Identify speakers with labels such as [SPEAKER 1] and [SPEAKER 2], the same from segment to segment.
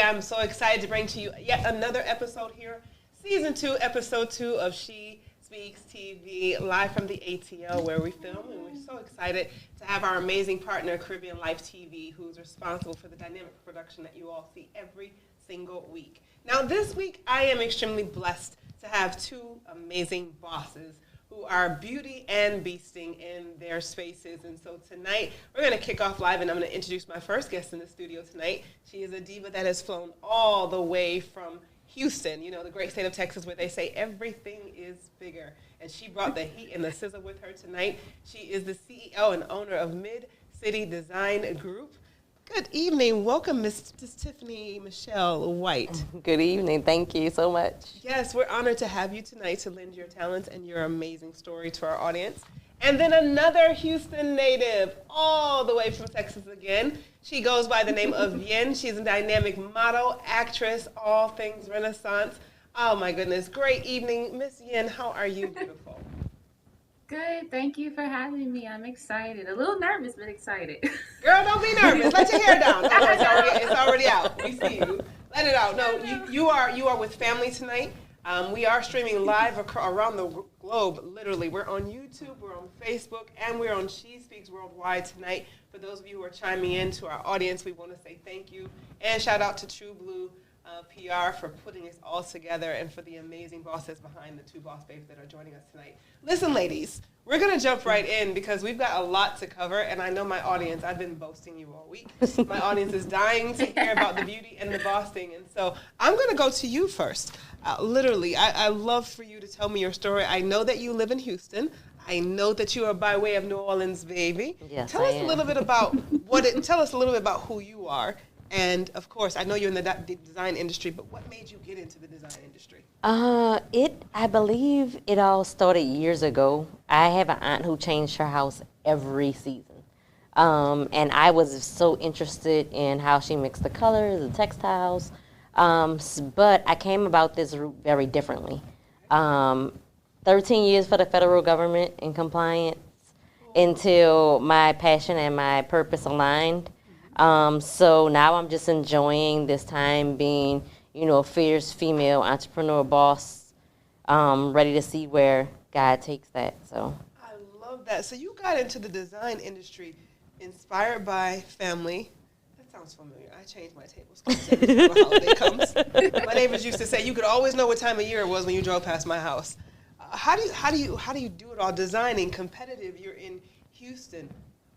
[SPEAKER 1] I'm so excited to bring to you yet another episode here, Season 2, Episode 2 of SheSpeaksTV, live from the ATL where we film, and we're so excited to have our amazing partner, Caribbean Life TV, who's responsible for the dynamic production that you all see every single week. Now, this week, I am extremely blessed to have two amazing bosses who are beauty and beasting in their spaces. And so tonight, we're going to kick off live, and I'm going to introduce my first guest in the studio tonight. She is a diva that has flown all the way from Houston, you know, the great state of Texas, where they say everything is bigger. And she brought the heat and the sizzle with her tonight. She is the CEO and owner of MidCity Design Group. Good evening. Welcome, Miss Tiffany Michelle White.
[SPEAKER 2] Good evening. Thank you so much.
[SPEAKER 1] Yes, we're honored to have you tonight to lend your talents and your amazing story to our audience. And then another Houston native, all the way from Texas again. She goes by the name of Yen. She's a dynamic model, actress, all things Renaissance. Oh, my goodness. Great evening. Miss Yen, how are you, beautiful?
[SPEAKER 3] Good. Thank you for having me. I'm excited. A little nervous, but excited.
[SPEAKER 1] Girl, don't be nervous. Let your hair down. No, it's already out. We see you. Let it out. No, you are with family tonight. We are streaming live around the globe, literally. We're on YouTube, we're on Facebook, and we're on SheSpeaks Worldwide tonight. For those of you who are chiming in to our audience, we want to say thank you. And shout out to True Blue PR for putting this all together, and for the amazing bosses behind the two boss babes that are joining us tonight. Listen, ladies, we're going to jump right in because we've got a lot to cover, and I know my audience, I've been boasting you all week. My audience is dying to hear about the beauty and the bossing, and so I'm going to go to you first. Literally, I love for you to tell me your story. I know that you live in Houston. I know that you are by way of New Orleans, baby.
[SPEAKER 2] Yes,
[SPEAKER 1] tell us a little bit about tell us a little bit about who you are. And, of course, I know you're in the design industry, but what made you get into the design industry?
[SPEAKER 2] I believe it all started years ago. I have an aunt who changed her house every season. And I was so interested in how she mixed the colors, the textiles. But I came about this route very differently. 13 years for the federal government in compliance until my passion and my purpose aligned. So now I'm just enjoying this time being, you know, a fierce female entrepreneur boss, ready to see where God takes that. So
[SPEAKER 1] I love that. So you got into the design industry inspired by family. That sounds familiar. I changed my tables every time a holiday comes. My neighbors used to say you could always know what time of year it was when you drove past my house. How do you do it all? Designing, competitive. You're in Houston.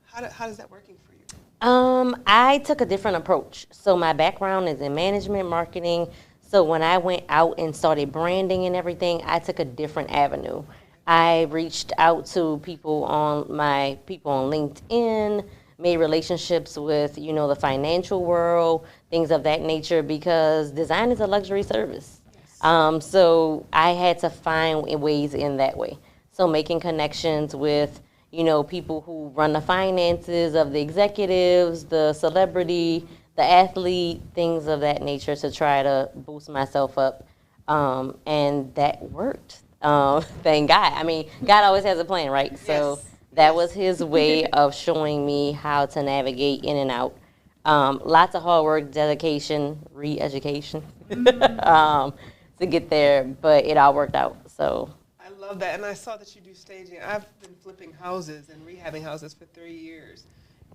[SPEAKER 1] How is that working for you?
[SPEAKER 2] I took a different approach. So my background is in management, marketing. So when I went out and started branding and everything, I took a different avenue. I reached out to people on LinkedIn, made relationships with, you know, the financial world, things of that nature, because design is a luxury service. Yes. So I had to find ways in that way. So making connections with, you know, people who run the finances of the executives, the celebrity, the athlete, things of that nature to try to boost myself up. And that worked. Thank God. I mean, God always has a plan, right? Yes. So that was his way of showing me how to navigate in and out. Lots of hard work, dedication, re-education to get there, but it all worked out. So
[SPEAKER 1] I love that, and I saw that you do staging. I've been flipping houses and rehabbing houses for 3 years,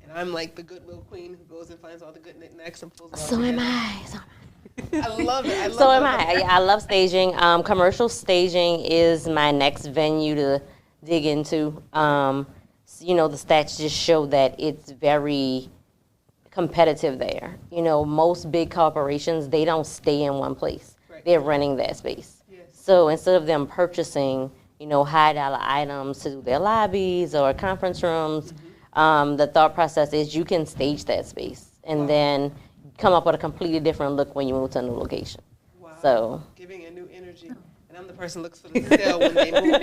[SPEAKER 1] and I'm like the goodwill queen who goes and finds all the good knickknacks and pulls it all
[SPEAKER 2] So
[SPEAKER 1] together.
[SPEAKER 2] am I.
[SPEAKER 1] I love it.
[SPEAKER 2] So am I. I love staging. Commercial staging is my next venue to dig into. You know, the stats just show that it's very competitive there. You know, most big corporations, they don't stay in one place. Right. They're renting that space. Yes. So instead of them purchasing, you know, high-dollar items to do their lobbies or conference rooms, the thought process is you can stage that space. And then, come up with a completely different look when you move to a new location.
[SPEAKER 1] Wow.
[SPEAKER 2] So
[SPEAKER 1] giving a new energy. And I'm the person who looks for the stale when they move.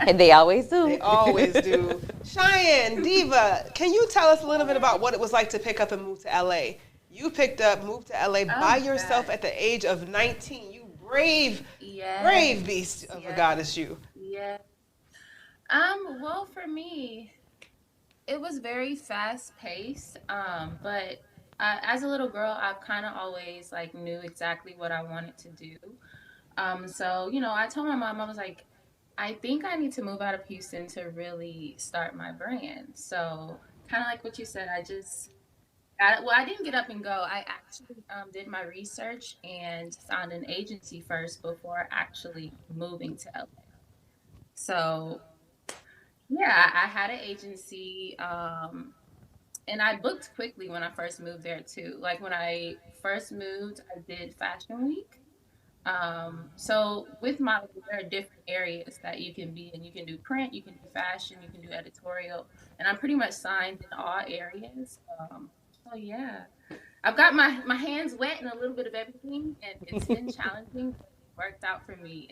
[SPEAKER 2] and they always do.
[SPEAKER 1] They always do. Cheyenne, Diva, can you tell us a little bit about what it was like to pick up and move to LA? You moved to LA by yourself at the age of 19. You brave beast of a goddess, you.
[SPEAKER 3] Yeah. Well, for me, it was very fast paced. But as a little girl, I've kind of always like knew exactly what I wanted to do. So, I told my mom, I was like, I think I need to move out of Houston to really start my brand. So, kind of like what you said, I didn't get up and go. I actually did my research and found an agency first before actually moving to LA. So, yeah, I had an agency, and I booked quickly when I first moved there too. Like when I first moved, I did Fashion Week. So with modeling, there are different areas that you can be in. You can do print, you can do fashion, you can do editorial, and I'm pretty much signed in all areas. So yeah, I've got my hands wet in a little bit of everything, and it's been challenging, but it worked out for me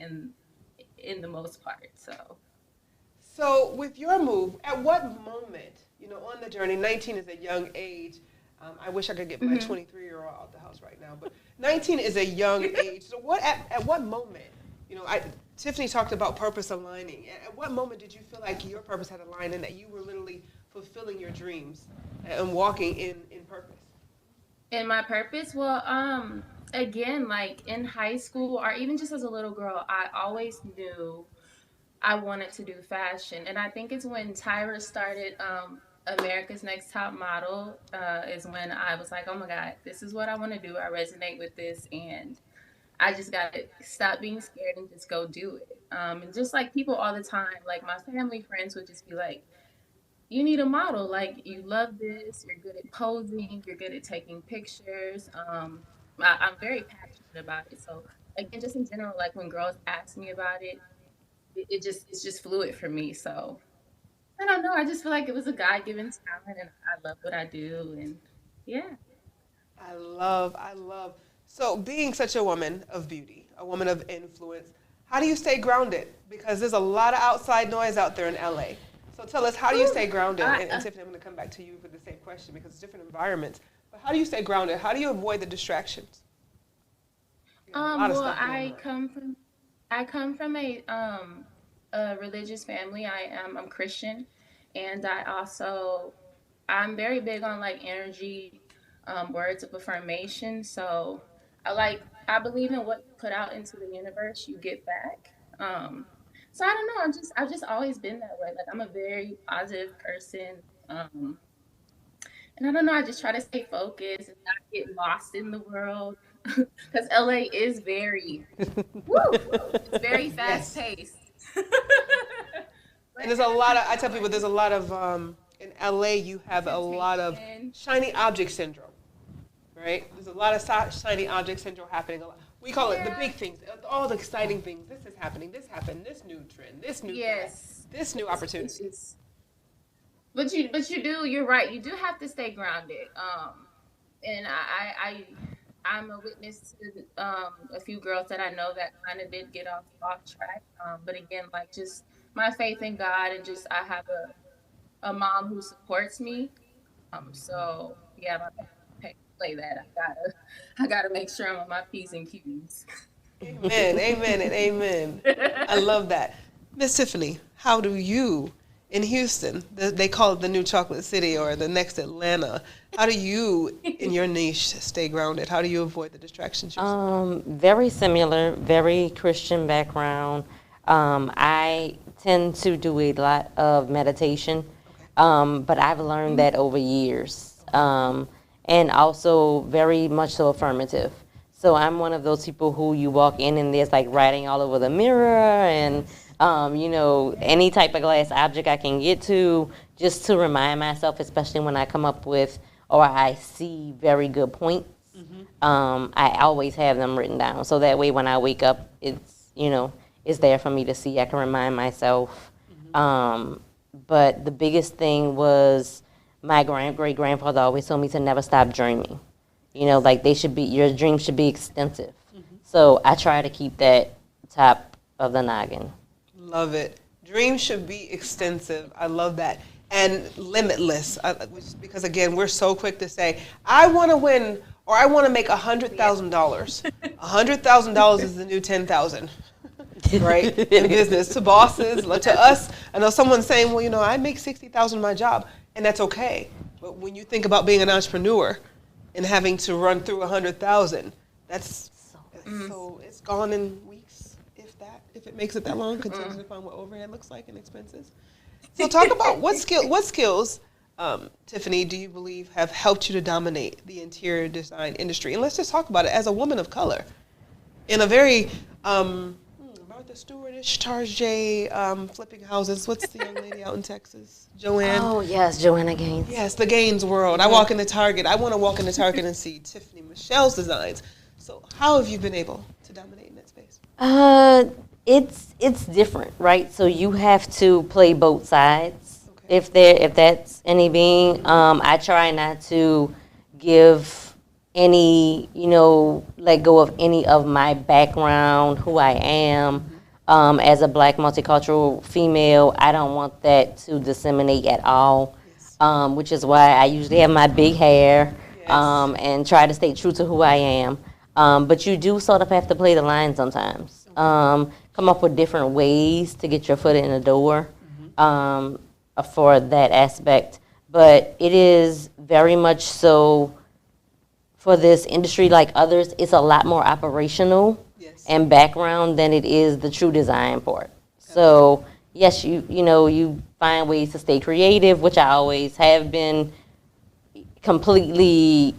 [SPEAKER 3] in the most part.
[SPEAKER 1] So with your move, at what moment, on the journey, 19 is a young age. I wish I could get my 23-year-old out the house right now, but 19 is a young age. So at what moment, Tiffany talked about purpose aligning. At what moment did you feel like your purpose had aligned and that you were literally fulfilling your dreams and walking in purpose?
[SPEAKER 3] In my purpose, well, again, like in high school or even just as a little girl, I always knew I wanted to do fashion. And I think it's when Tyra started America's Next Top Model is when I was like, oh my God, this is what I want to do. I resonate with this. And I just got to stop being scared and just go do it. And just like people all the time, like my family, friends would just be like, you need a model. Like, you love this. You're good at posing. You're good at taking pictures. I'm very passionate about it. So, again, just in general, like when girls ask me about it, it's just fluid for me. So, I don't know. I just feel like it was a God-given talent, and I love what I do. And, yeah.
[SPEAKER 1] I love. So being such a woman of beauty, a woman of influence, how do you stay grounded? Because there's a lot of outside noise out there in LA. So tell us, how do you stay grounded? And Tiffany, I'm going to come back to you for the same question because it's different environments. But how do you stay grounded? How do you avoid the distractions?
[SPEAKER 3] Well, I come from a religious family. I'm Christian, and I'm very big on like energy, words of affirmation. So I believe in what you put out into the universe, you get back. So I don't know. I've just always been that way. Like I'm a very positive person. And I don't know. I just try to stay focused and not get lost in the world because LA is it's very fast paced.
[SPEAKER 1] And there's a lot of, I tell people, there's a lot of, in LA, you have a lot of shiny object syndrome, right? There's a lot of shiny object syndrome happening. We call it the big things, all the exciting things. This is happening, this happened, this new trend, this new this new opportunity.
[SPEAKER 3] But you're right. You do have to stay grounded. And I'm a witness to a few girls that I know that kind of did get off track. But again, like just my faith in God and just I have a mom who supports me. So yeah, play that. I gotta make sure I'm on my P's and Q's.
[SPEAKER 1] Amen, amen, and amen. I love that. Miss Tiffany, how do you in Houston, they call it the new chocolate city or the next Atlanta, how do you in your niche stay grounded? How do you avoid the distractions?
[SPEAKER 2] Very similar, very Christian background. I tend to do a lot of meditation, but I've learned that over years. And also very much so affirmative. So I'm one of those people who you walk in and there's like writing all over the mirror and any type of glass object I can get to just to remind myself, especially when I come up with or I see very good points. I always have them written down. So that way when I wake up, it's there for me to see. I can remind myself. But the biggest thing was my great-grandfather always told me to never stop dreaming. You know, like your dreams should be extensive. So I try to keep that top of the noggin.
[SPEAKER 1] Love it. Dreams should be extensive. I love that. And limitless. Because again, we're so quick to say, I want to win or I want to make $100,000. $100,000 is the new 10,000. Right? In business, to bosses, to us. I know someone's saying, well, you know, I make 60,000 in my job, and that's okay. But when you think about being an entrepreneur and having to run through 100,000, that's so it's gone in weeks, if it makes it that long, contingent upon what overhead looks like and expenses. So talk about what skills, Tiffany, do you believe have helped you to dominate the interior design industry? And let's just talk about it as a woman of color in a very Martha Stewartish, Tarjay, flipping houses. What's the young lady out in Texas? Joanne.
[SPEAKER 2] Oh, yes, Joanna Gaines.
[SPEAKER 1] Yes, the Gaines world. I walk into Target. I want to walk into Target and see Tiffany Michelle's designs. So how have you been able to dominate in that space?
[SPEAKER 2] It's different, right? So you have to play both sides.
[SPEAKER 1] Okay.
[SPEAKER 2] If that's any being, I try not to give any, let go of any of my background, who I am. As a Black multicultural female, I don't want that to disseminate at all, which is why I usually have my big hair and try to stay true to who I am. But you do sort of have to play the line sometimes. Come up with different ways to get your foot in the door for that aspect. But it is very much so for this industry, like others, it's a lot more operational and background than it is the true design part. So yes, you find ways to stay creative, which I always have been completely,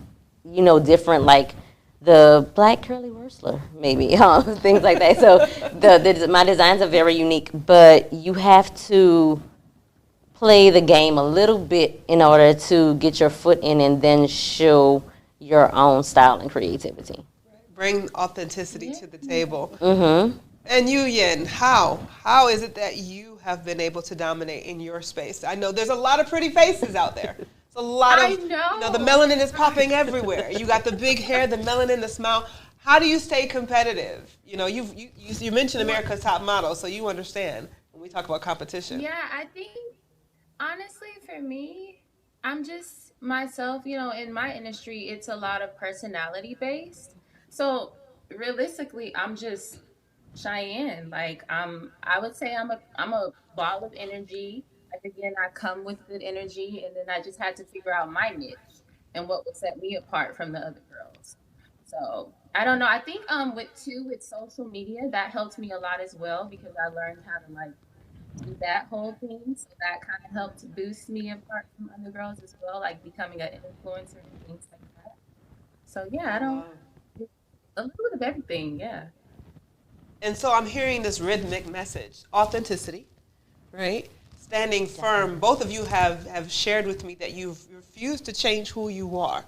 [SPEAKER 2] different, like the black curly Wursler, maybe, things like that. So my designs are very unique, but you have to play the game a little bit in order to get your foot in and then show your own style and creativity.
[SPEAKER 1] Bring authenticity to the table.
[SPEAKER 2] Mm-hmm.
[SPEAKER 1] And you, Yin, how is it that you have been able to dominate in your space? I know there's a lot of pretty faces out there. It's a lot of, the melanin is popping everywhere. You got the big hair, the melanin, the smile. How do you stay competitive? You mentioned America's Top Model, so you understand when we talk about competition.
[SPEAKER 3] Yeah, I think, honestly, for me, I'm just myself. In my industry, it's a lot of personality based. So realistically, I'm just Cheyenne. Like I would say I'm a ball of energy. Like again, I come with good energy, and then I just had to figure out my niche and what would set me apart from the other girls. So I don't know. I think with social media, that helped me a lot as well, because I learned how to like do that whole thing. So that kind of helped boost me apart from other girls as well, like becoming an influencer and things like that. So yeah, I don't. A little bit of everything, yeah.
[SPEAKER 1] And so I'm hearing this rhythmic message, authenticity, right? Standing firm. Both of you have shared with me that you've refused to change who you are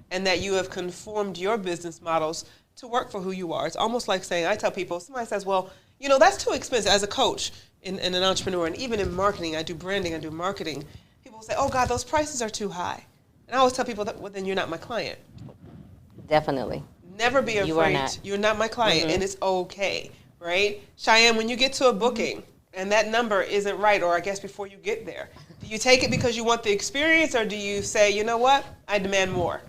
[SPEAKER 1] and that you have conformed your business models to work for who you are. It's almost like saying, I tell people, somebody says, well, that's too expensive. As a coach and an entrepreneur, and even in marketing, I do branding, I do marketing. People say, oh God, those prices are too high. And I always tell people that, well, then you're not my client.
[SPEAKER 2] Definitely.
[SPEAKER 1] Never be afraid. You're not my client, and it's okay, right? Cheyenne, when you get to a booking and that number isn't right, or I guess before you get there, do you take it because you want the experience, or do you say, you know what, I demand more?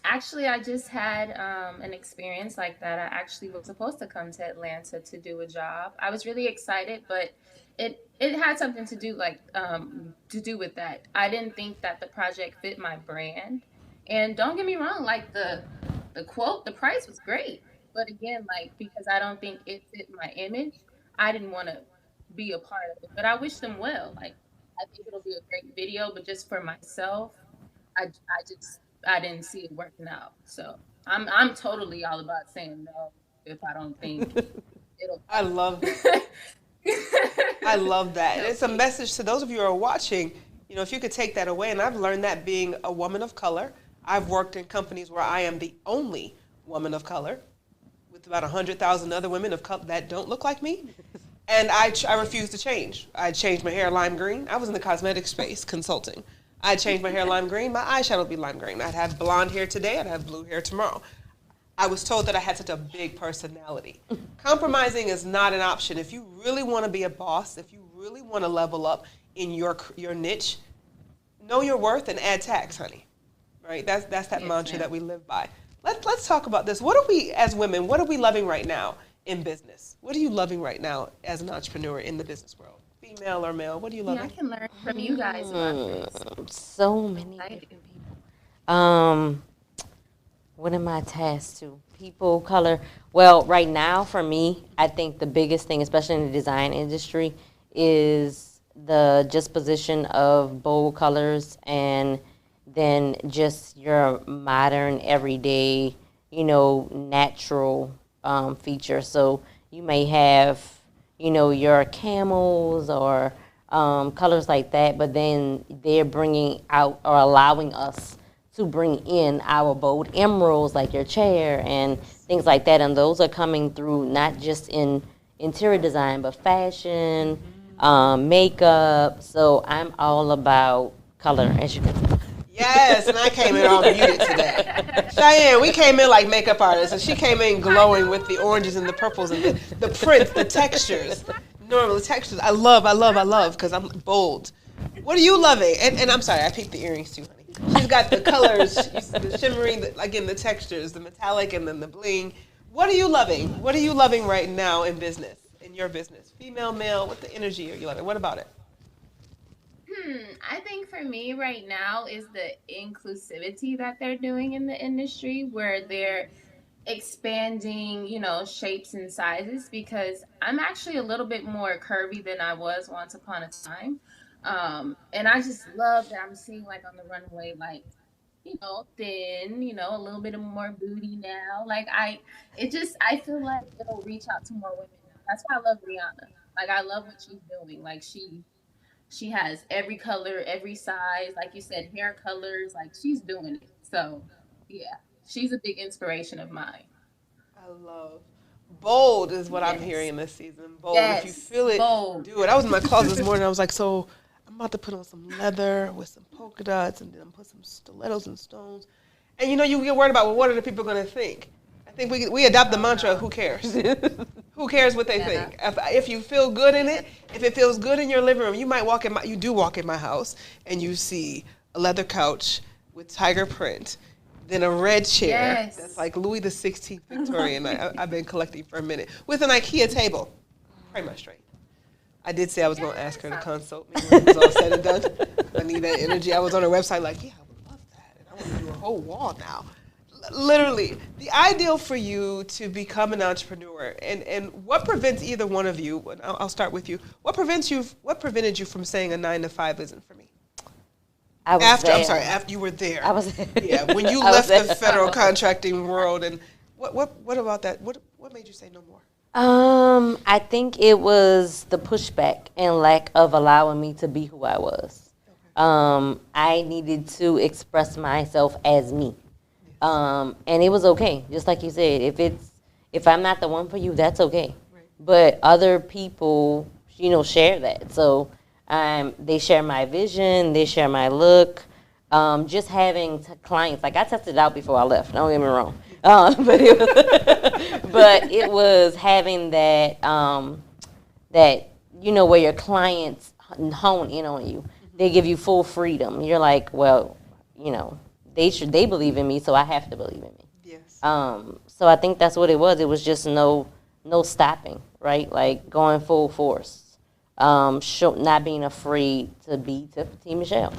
[SPEAKER 3] Actually, I just had an experience like that. I actually was supposed to come to Atlanta to do a job. I was really excited, but it had something to do with that. I didn't think that the project fit my brand. And don't get me wrong, like the price was great. But again, like, because I don't think it fit my image, I didn't want to be a part of it. But I wish them well. Like, I think it'll be a great video, but just for myself, I didn't see it working out. So I'm totally all about saying no if I don't think it'll.
[SPEAKER 1] I love that. I love that. It's a message to those of you who are watching. If you could take that away, and I've learned that being a woman of color. I've worked in companies where I am the only woman of color, with about 100,000 other women of color that don't look like me, and I refuse to change. I changed my hair lime green. I was in the cosmetic space consulting. I'd change my hair lime green, my eyeshadow would be lime green. I'd have blonde hair today, I'd have blue hair tomorrow. I was told that I had such a big personality. Compromising is not an option. If you really want to be a boss, if you really want to level up in your niche, know your worth and add tax, honey. Right? That's that mantra that we live by. Let's talk about this. What are we, as women, what are we loving right now in business? What are you loving right now as an entrepreneur in the business world? Female or male? What are you loving?
[SPEAKER 3] I can learn from you guys about this.
[SPEAKER 2] So many different people. What am I attached to? People, color. Well, right now for me, I think the biggest thing, especially in the design industry, is the just position of bold colors and then just your modern, everyday, natural features. So you may have, your camels or colors like that, but then they're bringing out or allowing us to bring in our bold emeralds like your chair and things like that. And those are coming through not just in interior design, but fashion, makeup. So I'm all about color, as you can see.
[SPEAKER 1] Yes, and I came in all muted today. Cheyenne, we came in like makeup artists, and she came in glowing with the oranges and the purples and the prints, the textures. Normal textures. I love, because I'm bold. What are you loving? And I'm sorry, I peeped the earrings too, honey. She's got the colors, the shimmering, the textures, the metallic, and then the bling. What are you loving? What are you loving right now in business, in your business? Female, male, what the energy are you loving? What about it?
[SPEAKER 3] I think for me right now is the inclusivity that they're doing in the industry, where they're expanding, shapes and sizes, because I'm actually a little bit more curvy than I was once upon a time. And I just love that I'm seeing like on the runway, like, thin, a little bit of more booty now. Like I feel like it'll reach out to more women. That's why I love Rihanna. Like I love what she's doing. Like she has every color, every size, like you said, hair colors, like she's doing it. So yeah, she's a big inspiration of mine.
[SPEAKER 1] I love bold is what I'm hearing this season. Bold. Yes. If you feel it, bold. Do it. I was in my closet this morning. I was like, so I'm about to put on some leather with some polka dots and then I'm put some stilettos and stones. And you get worried about, well, what are the people going to think? I think we adopt the mantra, who cares? Who cares what they think? If you feel good in it, if it feels good in your living room, you walk in my house and you see a leather couch with tiger print, then a red chair that's like Louis the 16th Victorian. I've been collecting for a minute, with an IKEA table. Pray my strength. I did say I was going to ask her to consult me when it was all said and done. I need that energy. I was on her website like, yeah, I would love that. And I want to do a whole wall now. Literally, the ideal for you to become an entrepreneur, and what prevents either one of you, and I'll start with you, what prevented you from saying a 9-to-5 isn't for me? After you were there.
[SPEAKER 2] I was there.
[SPEAKER 1] Yeah, when you left the federal contracting world, and what about that? What made you say no more?
[SPEAKER 2] I think it was the pushback and lack of allowing me to be who I was. Okay. I needed to express myself as me. And it was okay, just like you said. If I'm not the one for you, that's okay. Right. But other people, share that. So they share my vision, they share my look. Just having clients, like I tested it out before I left. Don't get me wrong. But it was having that where your clients hone in on you. They give you full freedom. You're like, well, they believe in me, so I have to believe in me.
[SPEAKER 1] Yes.
[SPEAKER 2] So I think that's what it was. It was just no stopping, right? Like going full force. Not being afraid to be Tiffany Michelle.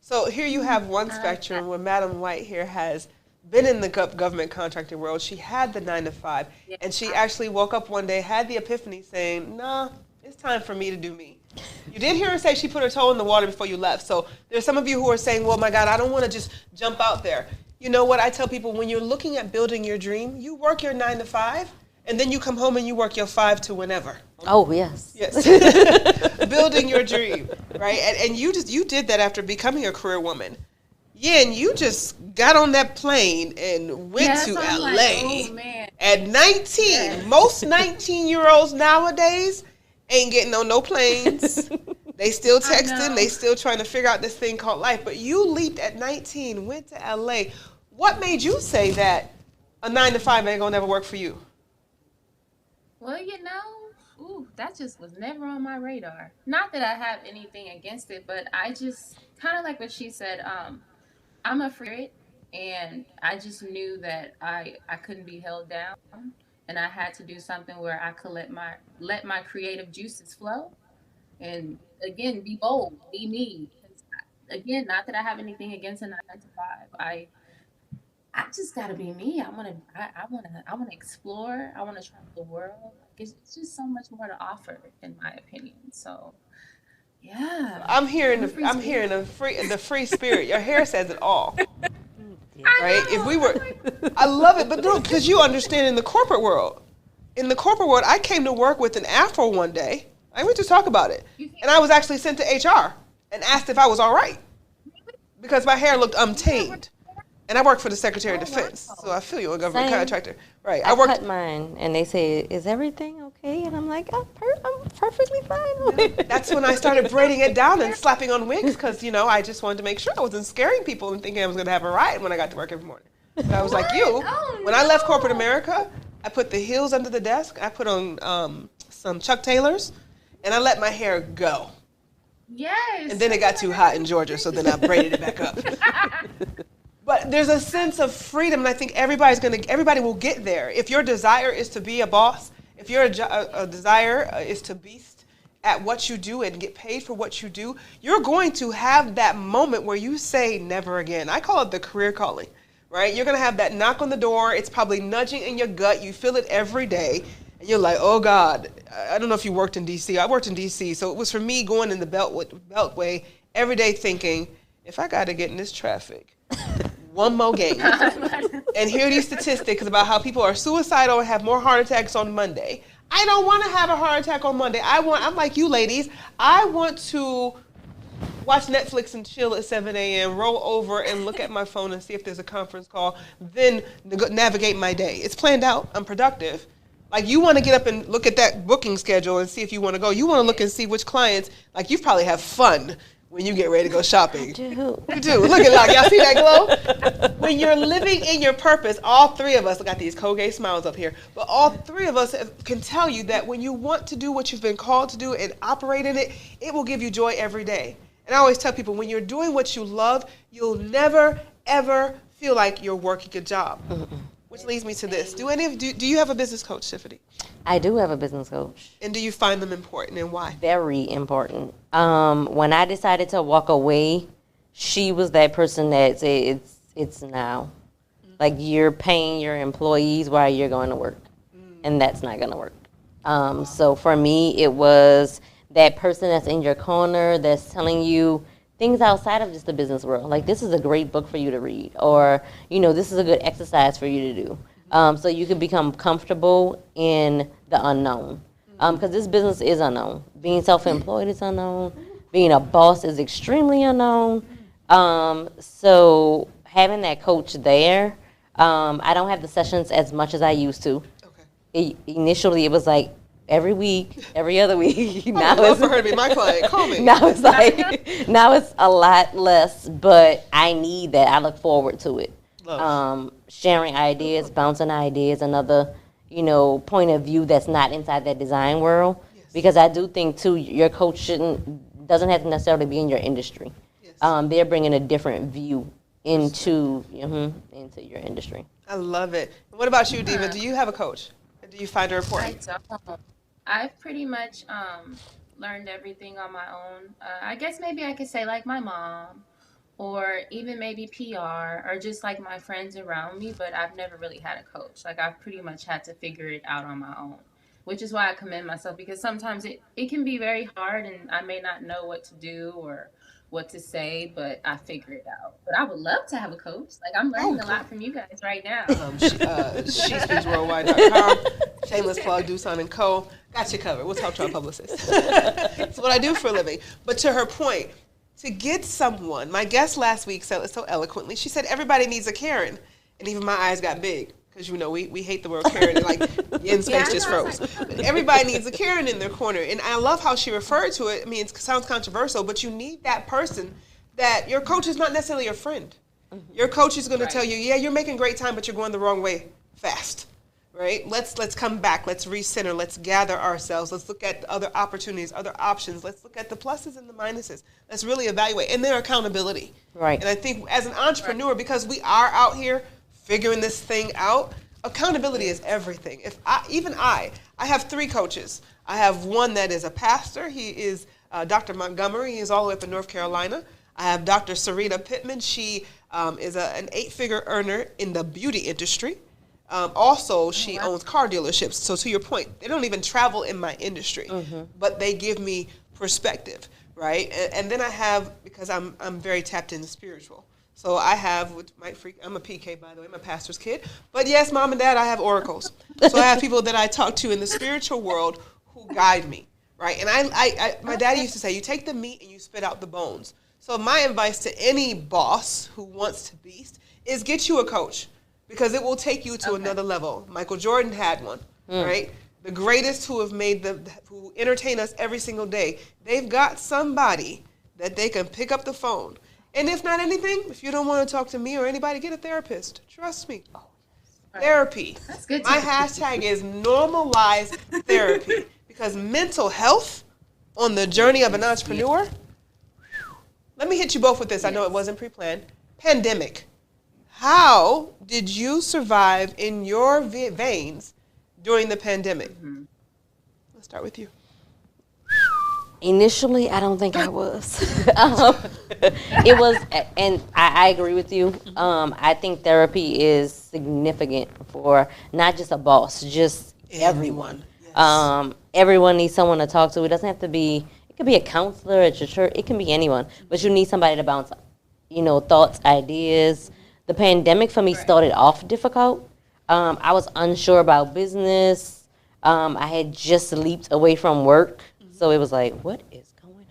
[SPEAKER 1] So here you have one spectrum where Madam White here has been in the government contracting world. She had the 9-to-5, and she actually woke up one day, had the epiphany saying, nah, it's time for me to do me. You did hear her say she put her toe in the water before you left. So there's some of you who are saying, well, my God, I don't want to just jump out there. You know what I tell people, when you're looking at building your dream, you work your 9-to-5, and then you come home and you work your 5 to whenever.
[SPEAKER 2] Oh, yes.
[SPEAKER 1] Yes. Building your dream, right? And you did that after becoming a career woman. Yeah, and you just got on that plane and went to LA.
[SPEAKER 3] Like, oh, man.
[SPEAKER 1] At 19. Yeah. Most 19-year-olds nowadays ain't getting on no planes. They They still texting. They still trying to figure out this thing called life. But you leaped at 19, went to LA. What made you say that a 9 to 5 ain't gonna never work for you?
[SPEAKER 3] Well, that just was never on my radar. Not that I have anything against it, but I just kind of like what she said. I'm a free spirit, and I just knew that I couldn't be held down, and I had to do something where I could let my creative juices flow, and again, be bold, be me. Again, not that I have anything against a 9 to 5. I just gotta be me. I wanna explore. I wanna travel the world. It's just so much more to offer, in my opinion. So, yeah.
[SPEAKER 1] I'm hearing the free spirit. Your hair says it all. Right? If we were, I love it, but look, because you understand in the corporate world. In the corporate world, I came to work with an afro one day. I went to talk about it, and I was actually sent to HR and asked if I was all right because my hair looked untamed. And I work for the Secretary of Defense, so I feel you're a government contractor. Right.
[SPEAKER 2] I cut mine, and they say, is everything okay? And I'm like, I'm perfectly fine.
[SPEAKER 1] That's when I started braiding it down and slapping on wigs because, I just wanted to make sure I wasn't scaring people and thinking I was going to have a riot when I got to work every morning. But I was like you. When I left corporate America, I put the heels under the desk. I put on some Chuck Taylors, and I let my hair go.
[SPEAKER 3] Yes.
[SPEAKER 1] And then it got too hot in Georgia, so then I braided it back up. But there's a sense of freedom, and I think everybody will get there. If your desire is to be a boss, if your desire is to be at what you do and get paid for what you do, you're going to have that moment where you say never again. I call it the career calling, right? You're going to have that knock on the door. It's probably nudging in your gut. You feel it every day, and you're like, oh, God. I don't know if you worked in D.C. I worked in D.C., so it was for me going in the Beltway every day thinking, if I got to get in this traffic, one more game. And hear these statistics about how people are suicidal and have more heart attacks on Monday. I don't want to have a heart attack on Monday. I'm like you ladies. I want to watch Netflix and chill at 7 a.m., roll over and look at my phone and see if there's a conference call, then navigate my day. It's planned out. I'm productive. Like, you want to get up and look at that booking schedule and see if you want to go. You want to look and see which clients, like, you probably have fun when you get ready to go shopping.
[SPEAKER 2] I do.
[SPEAKER 1] You do. Look at like, y'all see that glow? When you're living in your purpose, all three of us, I got these Colgate smiles up here, but all three of us can tell you that when you want to do what you've been called to do and operate in it, it will give you joy every day. And I always tell people, when you're doing what you love, you'll never, ever feel like you're working a job. Which leads me to this. Do you have a business coach, Tiffany?
[SPEAKER 2] I do have a business coach.
[SPEAKER 1] And do you find them important, and why?
[SPEAKER 2] Very important. When I decided to walk away, she was that person that said, it's now. Like, you're paying your employees while you're going to work. And that's not going to work. So for me, it was that person that's in your corner that's telling you things outside of just the business world. Like, this is a great book for you to read, or, this is a good exercise for you to do. So you can become comfortable in the unknown. Because this business is unknown. Being self-employed is unknown. Being a boss is extremely unknown. So having that coach there, I don't have the sessions as much as I used to. Okay. Initially, it was like every week, every other week.
[SPEAKER 1] Now it's for her to be my client. Call me.
[SPEAKER 2] Now it's a lot less, but I need that. I look forward to it. Sharing ideas, bouncing ideas, another, point of view that's not inside that design world. Yes. Because I do think too, your coach doesn't have to necessarily be in your industry. Yes. They're bringing a different view into your industry.
[SPEAKER 1] I love it. What about you, Diva? Do you have a coach? Do you find her important?
[SPEAKER 3] I don't. I've pretty much learned everything on my own. I guess maybe I could say like my mom, or even maybe PR, or just like my friends around me, but I've never really had a coach. Like, I've pretty much had to figure it out on my own, which is why I commend myself, because sometimes it can be very hard and I may not know what to do or what to say, but I figure it out. But I would love to have a coach. Like, I'm learning a lot from you guys right now.
[SPEAKER 1] SheSpeaksWorldwide.com. Shameless plug, Duson & Co. Got you covered. We'll talk to our publicist. It's what I do for a living. But to her point, to get someone, my guest last week said it so eloquently. She said, everybody needs a Karen. And even my eyes got big. because we hate the word Karen, and like in space just froze. But everybody needs a Karen in their corner, and I love how she referred to it. I mean, it sounds controversial, but you need that person that your coach is not necessarily your friend. Your coach is going to tell you, yeah, you're making great time, but you're going the wrong way fast. Right? Let's come back. Let's recenter. Let's gather ourselves. Let's look at other opportunities, other options. Let's look at the pluses and the minuses. Let's really evaluate. And their accountability.
[SPEAKER 2] Right.
[SPEAKER 1] And I think as an entrepreneur, because we are out here figuring this thing out, accountability is everything. I have 3 coaches. I have one that is a pastor. He is Dr. Montgomery. He is all the way up in North Carolina. I have Dr. Sarita Pittman. She is an 8-figure earner in the beauty industry. Also, she owns car dealerships. So to your point, they don't even travel in my industry, but they give me perspective, right? And then I have, because I'm very tapped into spiritual. So I have, which might freak, I'm a PK, by the way, I'm a pastor's kid. But yes, mom and dad, I have oracles. So I have people that I talk to in the spiritual world who guide me, right? And my daddy used to say, you take the meat and you spit out the bones. So my advice to any boss who wants to beast is get you a coach. Because it will take you to another level. Michael Jordan had one, right? The greatest who who entertain us every single day. They've got somebody that they can pick up the phone. And if not anything, if you don't want to talk to me or anybody, get a therapist. Trust me. Therapy.
[SPEAKER 3] That's good.
[SPEAKER 1] My hashtag is normalize therapy. Because mental health on the journey of an entrepreneur, let me hit you both with this. I know it wasn't pre-planned. Pandemic. How did you survive in your veins during the pandemic? Let's start with you.
[SPEAKER 2] Initially, I don't think I was. It was, and I agree with you. I think therapy is significant for not just a boss, just everyone.
[SPEAKER 1] Yes.
[SPEAKER 2] Everyone needs someone to talk to. It doesn't have to be, it could be a counselor at your church. It can be anyone, but you need somebody to bounce, thoughts, ideas. The pandemic for me started off difficult. I was unsure about business. I had just leaped away from work. So it was like, what is going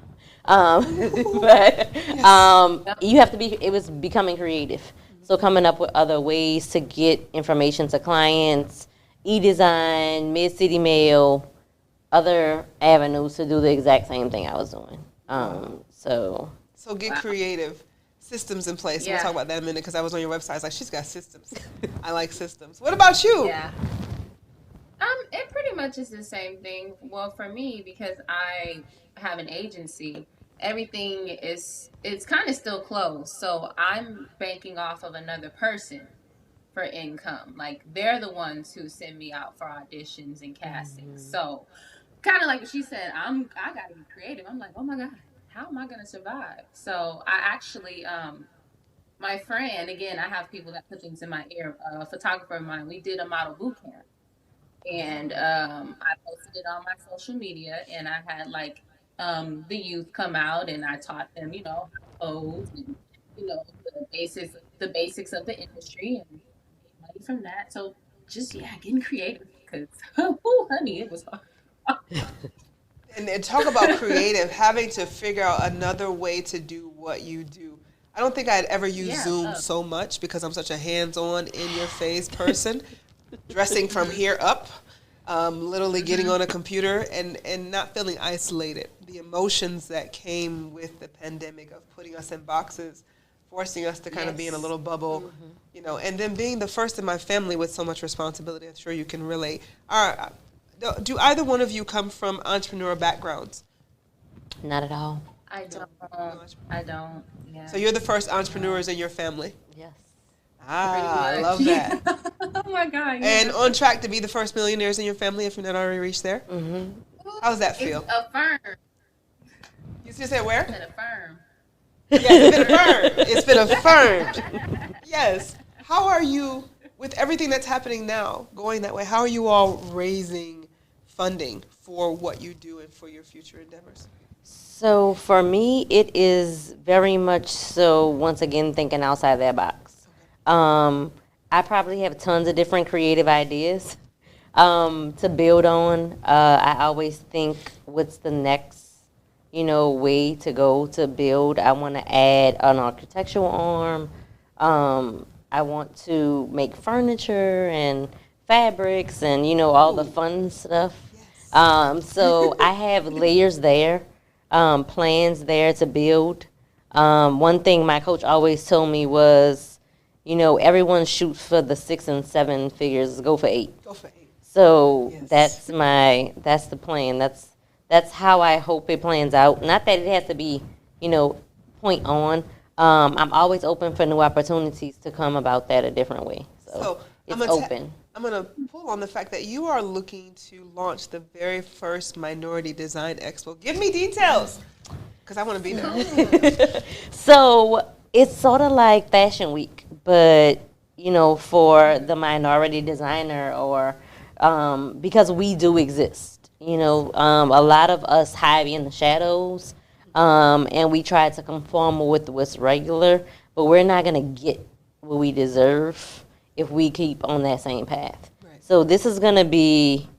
[SPEAKER 2] on? But you have to be, it was becoming creative. So coming up with other ways to get information to clients, e-design, MidCity mail, other avenues to do the exact same thing I was doing. So
[SPEAKER 1] get creative. Systems in place. We'll talk about that in a minute because I was on your website. I was like, she's got systems. I like systems. What about you?
[SPEAKER 3] Yeah. It pretty much is the same thing. Well, for me, because I have an agency, everything it's kind of still closed. So I'm banking off of another person for income. Like they're the ones who send me out for auditions and castings. So kind of like what she said, I got to be creative. I'm like, oh my God, how am I going to survive? So I actually, my friend, again, I have people that put things in my ear, a photographer of mine, we did a model boot camp. And I posted it on my social media, and I had like the youth come out, and I taught them, how to pose and the basics of the industry, and made money from that. So just getting creative because honey, it was hard.
[SPEAKER 1] And talk about creative, having to figure out another way to do what you do. I don't think I'd ever use Zoom so much because I'm such a hands-on, in-your-face person. Dressing from here up, literally getting on a computer and not feeling isolated. The emotions that came with the pandemic of putting us in boxes, forcing us to kind of be in a little bubble, and then being the first in my family with so much responsibility. I'm sure you can relate. Do either one of you come from entrepreneur backgrounds?
[SPEAKER 2] not at all.
[SPEAKER 3] I don't. Yeah.
[SPEAKER 1] So you're the first entrepreneurs in your family?
[SPEAKER 2] Yes.
[SPEAKER 1] I love that.
[SPEAKER 3] Oh my God. Yeah.
[SPEAKER 1] And on track to be the first millionaires in your family if you're not already reached there?
[SPEAKER 2] Mm-hmm.
[SPEAKER 1] How does that feel?
[SPEAKER 3] It's affirmed.
[SPEAKER 1] You just said where?
[SPEAKER 3] It's been affirmed.
[SPEAKER 1] Yes, it's been affirmed. It's been affirmed. Yes. How are you, with everything that's happening now, going that way, how are you all raising funding for what you do and for your future endeavors?
[SPEAKER 2] So for me, it is very much so, once again, thinking outside that box. I probably have tons of different creative ideas to build on. I always think, what's the next, way to go to build? I want to add an architectural arm. I want to make furniture and fabrics and, all the
[SPEAKER 1] Ooh.
[SPEAKER 2] fun stuff.
[SPEAKER 1] Yes.
[SPEAKER 2] So I have layers there, plans there to build. One thing my coach always told me was, everyone shoots for the 6 and 7 figures, go for 8.
[SPEAKER 1] Go for 8.
[SPEAKER 2] So
[SPEAKER 1] Yes.
[SPEAKER 2] that's the plan. That's how I hope it plans out. Not that it has to be, point on. I'm always open for new opportunities to come about that a different way. So it's open.
[SPEAKER 1] I'm going to pull on the fact that you are looking to launch the very first Minority Design Expo. Give me details, because I want to be there.
[SPEAKER 2] So it's sort of like Fashion Week, but, for the minority designer or because we do exist. A lot of us hide in the shadows, and we try to conform with what's regular, but we're not going to get what we deserve if we keep on that same path.
[SPEAKER 1] Right.
[SPEAKER 2] So this is going to be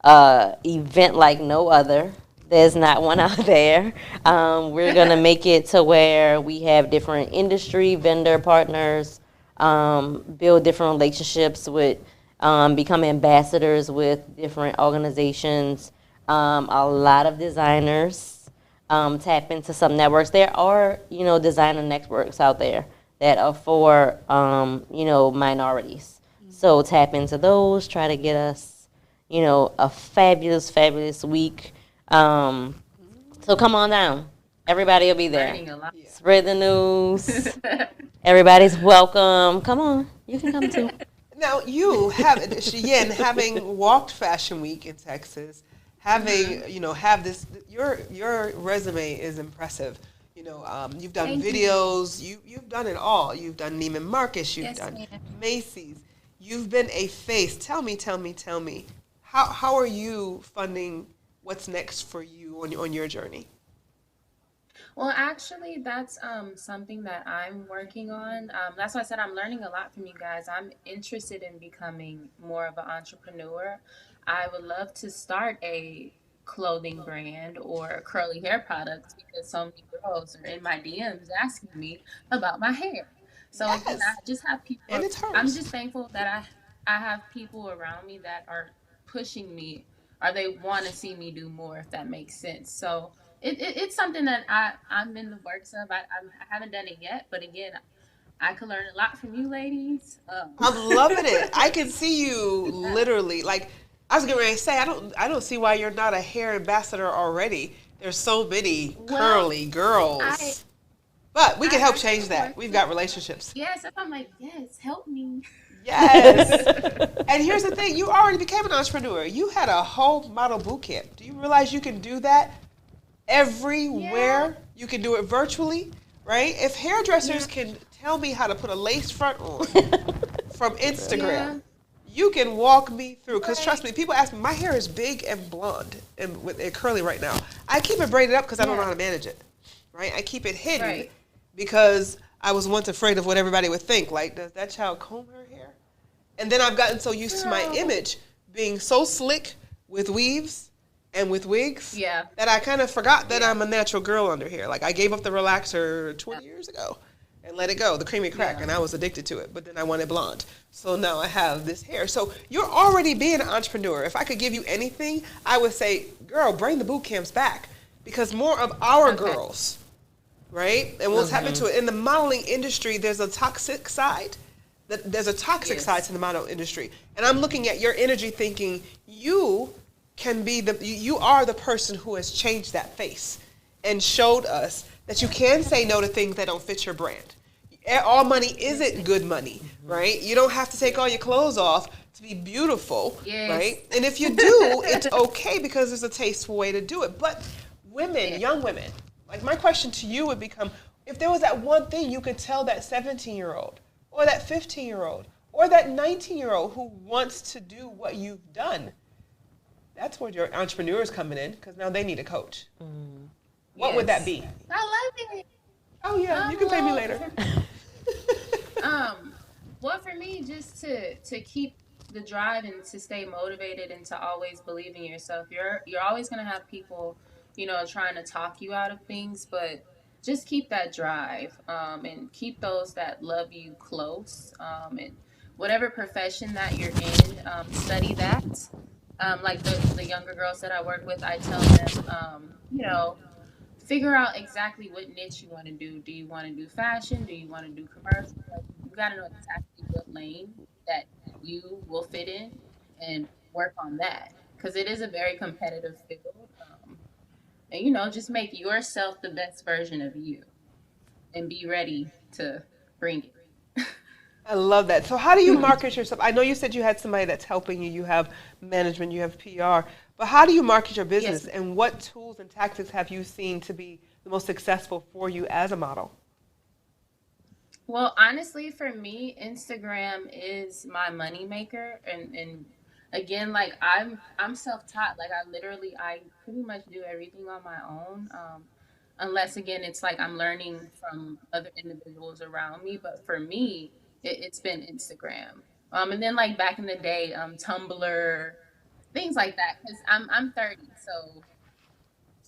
[SPEAKER 2] event like no other. There's not one out there. We're going to make it to where we have different industry vendor partners, build different relationships with, become ambassadors with different organizations, a lot of designers, tap into some networks. There are, designer networks out there that are for, minorities. So tap into those, try to get us, a fabulous, fabulous week. So come on down. Everybody will be there.
[SPEAKER 3] Learning a lot.
[SPEAKER 1] Yeah.
[SPEAKER 2] Spread the news. Everybody's welcome. Come on. You can come too.
[SPEAKER 1] Now, you have, Cheyenne, having walked Fashion Week in Texas, having, have this, your resume is impressive. You've done
[SPEAKER 3] Thank
[SPEAKER 1] videos, you've done it all. You've done Neiman Marcus, you've
[SPEAKER 3] Yes,
[SPEAKER 1] done
[SPEAKER 3] ma'am.
[SPEAKER 1] Macy's. You've been a face. Tell me. How are you funding what's next for you on your journey?
[SPEAKER 3] Well, actually, that's something that I'm working on. That's why I said I'm learning a lot from you guys. I'm interested in becoming more of an entrepreneur. I would love to start a clothing brand or curly hair products because so many girls are in my DMs asking me about my hair. So again,
[SPEAKER 1] Yes.
[SPEAKER 3] I just have
[SPEAKER 1] And
[SPEAKER 3] people.
[SPEAKER 1] it's
[SPEAKER 3] I'm
[SPEAKER 1] hers.
[SPEAKER 3] just thankful that I have people around me that are pushing me or they want to see me do more, if that makes sense. So it's something that I'm in the works of. I haven't done it yet, but again, I could learn a lot from you ladies.
[SPEAKER 1] I'm loving it. I can see you literally. Like I was getting ready to say, I don't see why you're not a hair ambassador already. There's so many
[SPEAKER 3] Well,
[SPEAKER 1] curly
[SPEAKER 3] I
[SPEAKER 1] girls. But we
[SPEAKER 3] I
[SPEAKER 1] can help
[SPEAKER 3] actually
[SPEAKER 1] change that.
[SPEAKER 3] work
[SPEAKER 1] We've
[SPEAKER 3] with
[SPEAKER 1] got relationships.
[SPEAKER 3] yes, and I'm like, yes, help me.
[SPEAKER 1] Yes. And here's the thing, you already became an entrepreneur. You had a whole model boot camp. Do you realize you can do that
[SPEAKER 3] Yeah,
[SPEAKER 1] everywhere? You can do it virtually, right? If hairdressers
[SPEAKER 3] yeah,
[SPEAKER 1] can tell me how to put a lace front on from
[SPEAKER 3] yeah.
[SPEAKER 1] Instagram, you can walk me through. Because trust
[SPEAKER 3] Right,
[SPEAKER 1] me, people ask me, my hair is big and blonde and with it curly right now. I keep it braided up because I don't know
[SPEAKER 3] yeah,
[SPEAKER 1] how to manage it, right? I keep it hidden
[SPEAKER 3] right,
[SPEAKER 1] because I was once afraid of what everybody would think. Like, does that child comb her hair? And then I've gotten so used to my
[SPEAKER 3] girl.
[SPEAKER 1] image being so slick with weaves and with wigs
[SPEAKER 3] Yeah,
[SPEAKER 1] that I kind of forgot that
[SPEAKER 3] yeah,
[SPEAKER 1] I'm a natural girl under here. Like I gave up the relaxer
[SPEAKER 3] yeah,
[SPEAKER 1] 20 years ago and let it go, the creamy crack,
[SPEAKER 3] yeah.
[SPEAKER 1] and I was addicted to it. But then I wanted blonde. So now I have this hair. So you're already being an entrepreneur. If I could give you anything, I would say, girl, bring the boot camps back because more of our
[SPEAKER 3] Okay.
[SPEAKER 1] girls, right? And we'll tap into it. In the modeling industry, there's a toxic side. There's a toxic side
[SPEAKER 3] Yes.
[SPEAKER 1] to the model industry. And I'm looking at your energy thinking you can be you are the person who has changed that face and showed us that you can say no to things that don't fit your brand. All money
[SPEAKER 3] Yes,
[SPEAKER 1] isn't good money, right? You don't have to take all your clothes off to be beautiful,
[SPEAKER 3] yes,
[SPEAKER 1] right? And if you do, it's okay because there's a tasteful way to do it. But women,
[SPEAKER 3] yeah.
[SPEAKER 1] young women, like my question to you would become, if there was that one thing you could tell that 17-year-old or that 15-year-old or that 19-year-old who wants to do what you've done, that's where your entrepreneurs coming in because now they need a coach. What would that
[SPEAKER 3] Yes.
[SPEAKER 1] be?
[SPEAKER 3] I love it.
[SPEAKER 1] Oh yeah, you can pay me
[SPEAKER 3] Well,
[SPEAKER 1] later.
[SPEAKER 3] um, well, for me, just to keep the drive and to stay motivated and to always believe in yourself. You're always gonna have people, trying to talk you out of things, but just keep that drive, and keep those that love you close, and whatever profession that you're in, study that. Like the younger girls that I work with, I tell them, figure out exactly what niche you want to do. Do you want to do fashion? Do you want to do commercial? Like, you got to know exactly what lane that you will fit in and work on that, because it is a very competitive field. And just make yourself the best version of you and be ready to bring it.
[SPEAKER 1] I love that. So how do you market yourself? I know you said you had somebody that's helping you. You have management, you have PR. But how do you market your business?
[SPEAKER 3] Yes.
[SPEAKER 1] And what tools and tactics have you seen to be the most successful for you as a model?
[SPEAKER 3] Well, honestly, for me, Instagram is my money maker, and again, like I'm self-taught. Like I pretty much do everything on my own. Unless again, it's like I'm learning from other individuals around me. But for me, it's been Instagram. And then like back in the day, Tumblr, things like that. Because I'm 30, so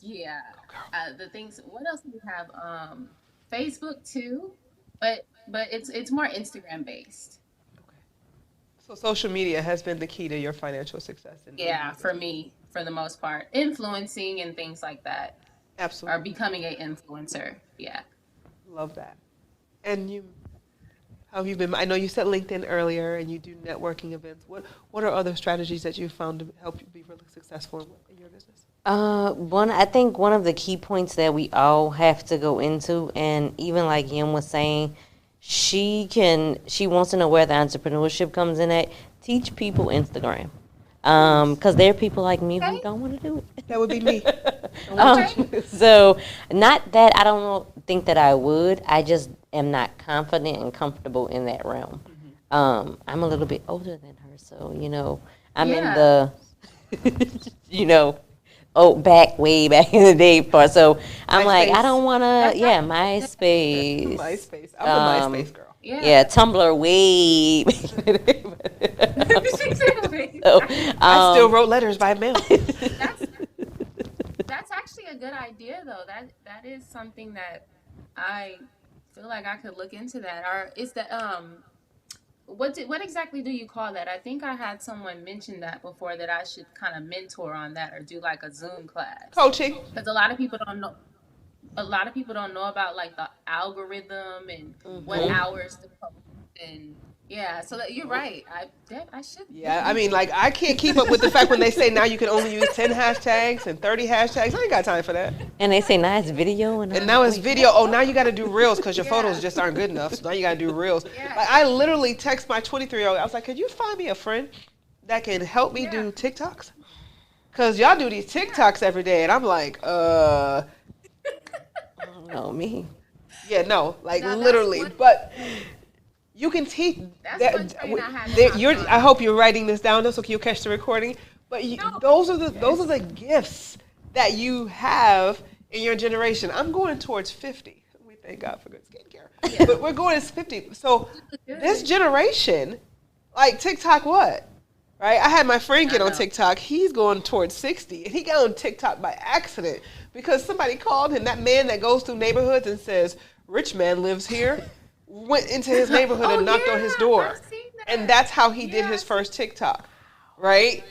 [SPEAKER 3] yeah. The things. What else do we have? Facebook too, but it's more Instagram based.
[SPEAKER 1] So social media has been the key to your financial success.
[SPEAKER 3] Yeah, for me, for the most part, influencing and things like that, or
[SPEAKER 1] Absolutely.
[SPEAKER 3] becoming an influencer. Yeah.
[SPEAKER 1] Love that. And how have you been? I know you said LinkedIn earlier and you do networking events. What are other strategies that you've found to help you be really successful in your business?
[SPEAKER 2] I think one of the key points that we all have to go into, and even like Yim was saying, she wants to know where the entrepreneurship comes in at. Teach people Instagram. Because there are people like me who don't want to do it.
[SPEAKER 1] That would be me.
[SPEAKER 2] So, not that I don't think that I would. I just am not confident and comfortable in that realm. I'm a little bit older than her, so I'm in the, way back in the day part. So I'm like, I don't want to. Yeah, MySpace.
[SPEAKER 1] MySpace. I'm the MySpace girl.
[SPEAKER 2] Yeah, Tumblr way. So,
[SPEAKER 1] I still wrote letters by mail.
[SPEAKER 3] That's actually a good idea, though. That is something that I feel like I could look into. That, or is that what exactly do you call that? I think I had someone mention that before, that I should kind of mentor on that or do like a Zoom class.
[SPEAKER 1] Coaching.
[SPEAKER 3] Because a lot of people don't know. A lot of people don't know about like the algorithm and what hours to post, and so that you're right. I should.
[SPEAKER 1] Yeah, I mean, like, I can't keep up with the fact when they say now you can only use 10 hashtags and 30 hashtags. I ain't got time for that.
[SPEAKER 2] And they say now it's video. And
[SPEAKER 1] now it's video. Oh, now you got to do reels because your photos just aren't good enough. So now you got to do reels.
[SPEAKER 3] Yeah.
[SPEAKER 1] Like, I literally text my 23-year-old. I was like, could you find me a friend that can help me do TikToks? Because y'all do these TikToks every day. And I'm like,
[SPEAKER 2] No, me.
[SPEAKER 1] Yeah, no, like
[SPEAKER 3] No,
[SPEAKER 1] literally. But you can teach. I hope you're writing this down so you'll catch the recording. But those are the gifts that you have in your generation. I'm going towards 50. We thank God for good skincare. But we're going to 50. So this generation, like TikTok, what? Right? I had my friend get on TikTok. He's going towards 60. And he got on TikTok by accident because somebody called him. That man that goes through neighborhoods and says, rich man lives here, went into his neighborhood and knocked on his door. And that's how he did his first TikTok. Right?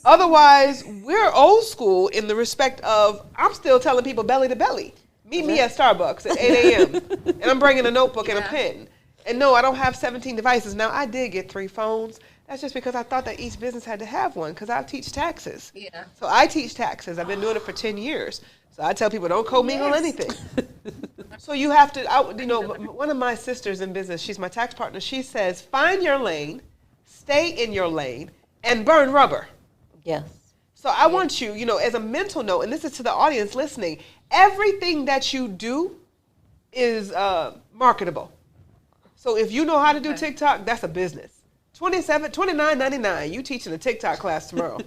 [SPEAKER 1] Otherwise, we're old school in the respect of, I'm still telling people belly to belly. Meet me at Starbucks at 8 a.m. And I'm bringing a notebook and a pen. And no, I don't have 17 devices. Now, I did get 3 phones. That's just because I thought that each business had to have one, because I teach taxes. Yeah. So I teach taxes. I've been doing it for 10 years. So I tell people, don't co-mingle anything. So you have to, one of my sisters in business, she's my tax partner, she says, find your lane, stay in your lane, and burn rubber.
[SPEAKER 2] Yes.
[SPEAKER 1] So I want you, as a mental note, and this is to the audience listening, everything that you do is marketable. So if you know how to do TikTok, that's a business. $29.99. You teaching a TikTok class tomorrow.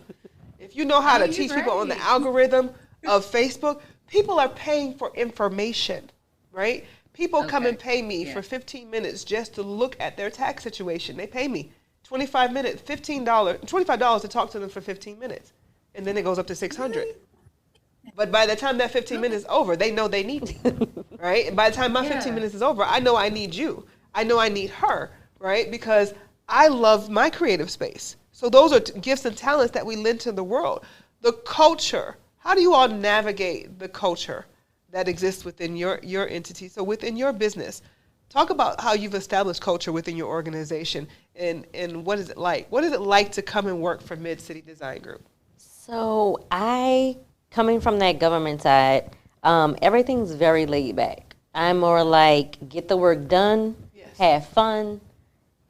[SPEAKER 1] If you know how to teach people on the algorithm of Facebook, people are paying for information, right? People come and pay me for 15 minutes just to look at their tax situation. They pay me 25 minutes, $25 to talk to them for 15 minutes. And then it goes up to $600. But by the time that 15 minutes is over, they know they need me, right? And by the time my 15
[SPEAKER 3] Yeah.
[SPEAKER 1] minutes is over, I know I need you. I know I need her, right? Because I love my creative space. So those are gifts and talents that we lend to the world. The culture. How do you all navigate the culture that exists within your entity? So within your business, talk about how you've established culture within your organization and what is it like? What is it like to come and work for MidCity Design Group?
[SPEAKER 2] So I, coming from that government side, everything's very laid back. I'm more like get the work done,
[SPEAKER 1] Yes.
[SPEAKER 2] have fun,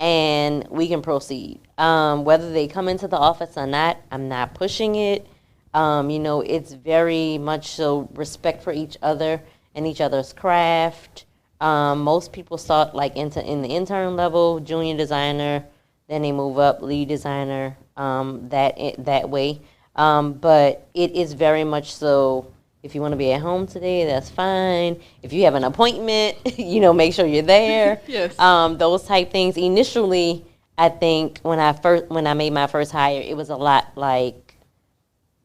[SPEAKER 2] and we can proceed. Whether they come into the office or not, I'm not pushing it. It's very much so respect for each other and each other's craft. Most people start like in the intern level, junior designer, then they move up, lead designer, that way. But it is very much so. If you want to be at home today, that's fine. If you have an appointment, make sure you're there.
[SPEAKER 1] Yes.
[SPEAKER 2] Those type things. Initially, I think when I made my first hire, it was a lot like,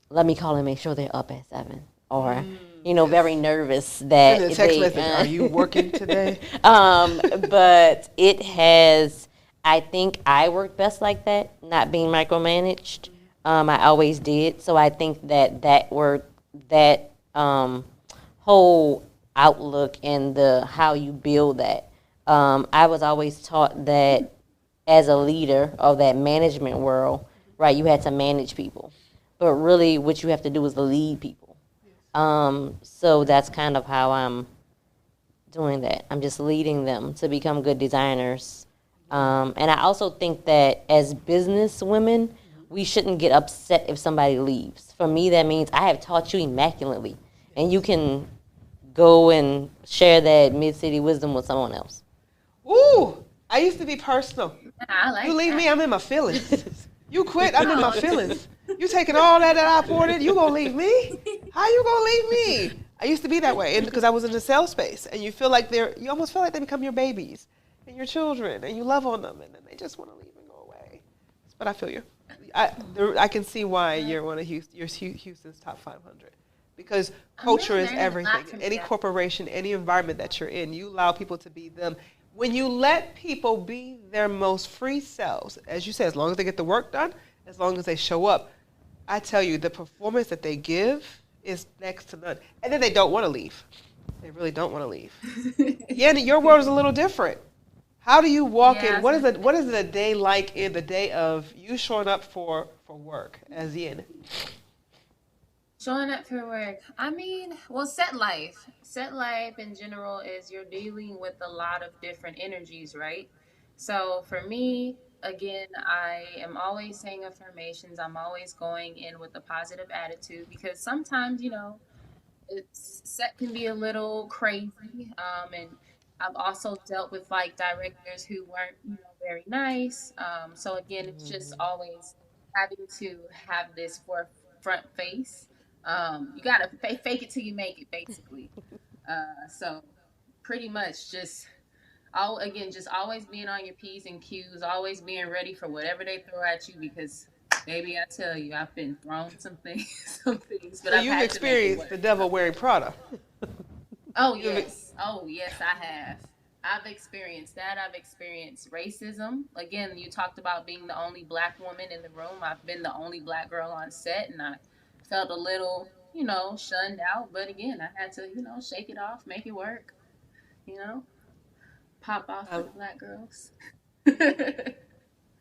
[SPEAKER 2] let me call and make sure they're up at 7, or very nervous that
[SPEAKER 1] Send a text
[SPEAKER 2] they.
[SPEAKER 1] message. Are you working today?
[SPEAKER 2] But it has. I think I work best like that, not being micromanaged. I always did, so I think that whole outlook and the how you build that. I was always taught that as a leader of that management world, right? You had to manage people, but really, what you have to do is lead people. So that's kind of how I'm doing that. I'm just leading them to become good designers. And I also think that as business women, we shouldn't get upset if somebody leaves. For me, that means I have taught you immaculately, and you can go and share that mid-city wisdom with someone else.
[SPEAKER 1] Ooh, I used to be personal.
[SPEAKER 3] I like
[SPEAKER 1] You leave
[SPEAKER 3] that.
[SPEAKER 1] me, I'm in my feelings. You quit, I'm in my feelings. You taking all that I poured in, you gonna leave me? How you gonna leave me? I used to be that way, and because I was in the sales space, and you feel like you almost feel like they become your babies and your children, and you love on them, and then they just want to leave and go away. But I feel you. I can see why you're one of Houston's top 500, because
[SPEAKER 3] I'm really
[SPEAKER 1] culture is
[SPEAKER 3] learning a lot
[SPEAKER 1] everything.
[SPEAKER 3] from
[SPEAKER 1] Any
[SPEAKER 3] that.
[SPEAKER 1] corporation, any environment that you're in, you allow people to be them. When you let people be their most free selves, as you said, as long as they get the work done, as long as they show up, I tell you, the performance that they give is next to none. And then they don't want to leave. They really don't want to leave. Yeah, and your world is a little different. How do you walk
[SPEAKER 3] Yeah,
[SPEAKER 1] in? What is the day like in the day of you showing up for work as in?
[SPEAKER 3] showing up for work. I mean, well, set life. Set life in general is you're dealing with a lot of different energies, right? So for me, again, I am always saying affirmations. I'm always going in with a positive attitude because sometimes, it's set can be a little crazy. And I've also dealt with like directors who weren't, very nice. So again, it's just always having to have this forefront face. You gotta fake it till you make it, basically. So pretty much just all again, just always being on your P's and Q's, always being ready for whatever they throw at you because. Baby, I tell you, I've been thrown some things, but
[SPEAKER 1] So
[SPEAKER 3] I've
[SPEAKER 1] you've
[SPEAKER 3] had to make it
[SPEAKER 1] experienced
[SPEAKER 3] work.
[SPEAKER 1] the devil wearing Prada.
[SPEAKER 3] Oh
[SPEAKER 1] You've,
[SPEAKER 3] yes. Oh yes, I have. I've experienced that. I've experienced racism. Again, you talked about being the only black woman in the room. I've been the only black girl on set and I felt a little, shunned out. But again, I had to, shake it off, make it work, you know, pop off for
[SPEAKER 1] um,
[SPEAKER 3] the black girls.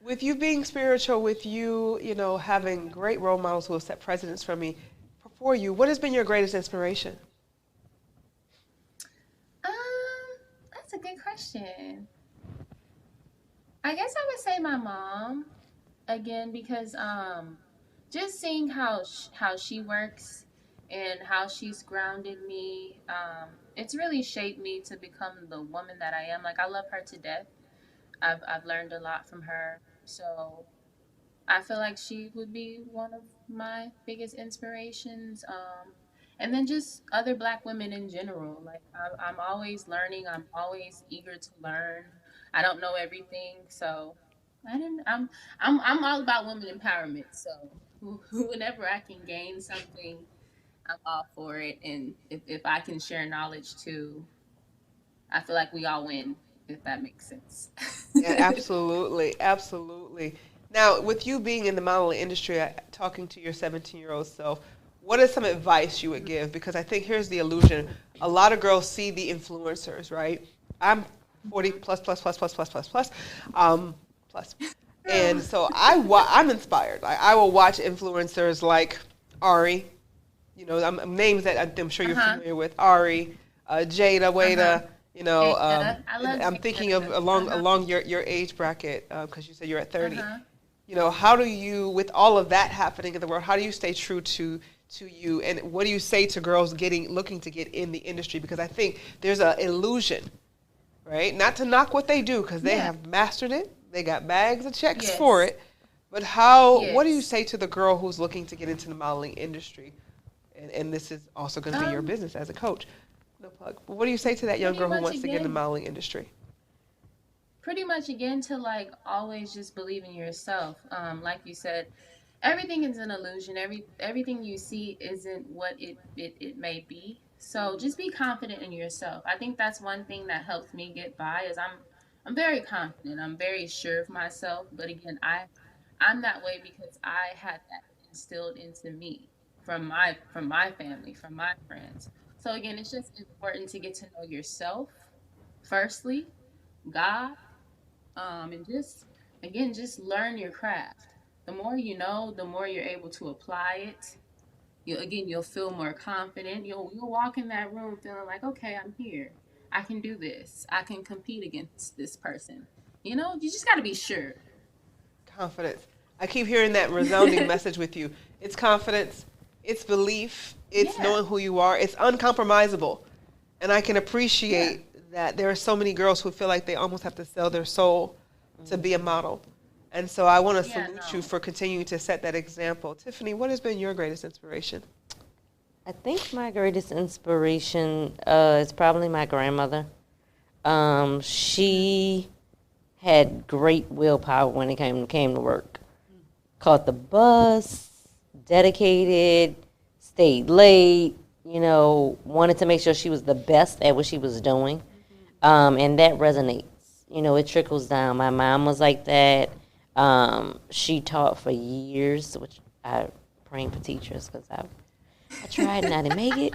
[SPEAKER 1] with you being spiritual, with you, having great role models who have set precedents for you, what has been your greatest inspiration?
[SPEAKER 3] That's a good question. I guess I would say my mom again because just seeing how she works and how she's grounded me, it's really shaped me to become the woman that I am. Like I love her to death. I've learned a lot from her. So I feel like she would be one of my biggest inspirations. And then just other black women in general. Like I'm always learning. I'm always eager to learn. I don't know everything, so I didn't. I'm all about women empowerment. So whenever I can gain something, I'm all for it. And if I can share knowledge too, I feel like we all win, if that makes sense.
[SPEAKER 1] Yeah, absolutely, absolutely. Now, with you being in the modeling industry, talking to your 17-year-old self, what is some advice you would give? Because I think here's the illusion. A lot of girls see the influencers, right? I'm 40 plus, plus, plus, plus, plus, plus, plus, plus. And so I'm inspired. Like, I will watch influencers like Ari, you know, names that I'm sure you're familiar with. Ari, Jada, Wada, you know,
[SPEAKER 3] Jada. I love
[SPEAKER 1] I'm
[SPEAKER 3] Jada.
[SPEAKER 1] thinking of along your age bracket, because you said you're at 30. You know, how do you, with all of that happening in the world, how do you stay true to you, and what do you say to girls looking to get in the industry? Because I think there's an illusion, right? Not to knock what they do, because they have mastered it. They got bags of checks for it. But what do you say to the girl who's looking to get into the modeling industry? And this is also going to be your business as a coach. No plug. But what do you say to that young girl who wants to get in the modeling industry?
[SPEAKER 3] Pretty much, again, to like always just believe in yourself. Like you said, everything is an illusion. Everything you see isn't what it may be. So just be confident in yourself. I think that's one thing that helps me get by is I'm very confident. I'm very sure of myself. But again, I'm that way because I had that instilled into me from my family, from my friends. So again, it's just important to get to know yourself firstly, God, and just learn your craft. The more you know, the more you're able to apply it. You'll feel more confident. You'll walk in that room feeling like, okay, I'm here. I can do this. I can compete against this person. You know, you just got to be sure.
[SPEAKER 1] Confidence. I keep hearing that resounding message with you. It's confidence. It's belief. It's knowing who you are. It's uncompromisable. And I can appreciate that there are so many girls who feel like they almost have to sell their soul to be a model. And so I want to salute you for continuing to set that example. Tiffany, what has been your greatest inspiration?
[SPEAKER 2] I think my greatest inspiration is probably my grandmother. She had great willpower when it came to work. Caught the bus, dedicated, stayed late, you know, wanted to make sure she was the best at what she was doing. And that resonates. You know, it trickles down. My mom was like that. She taught for years, which I praying for teachers because I tried and I didn't make it.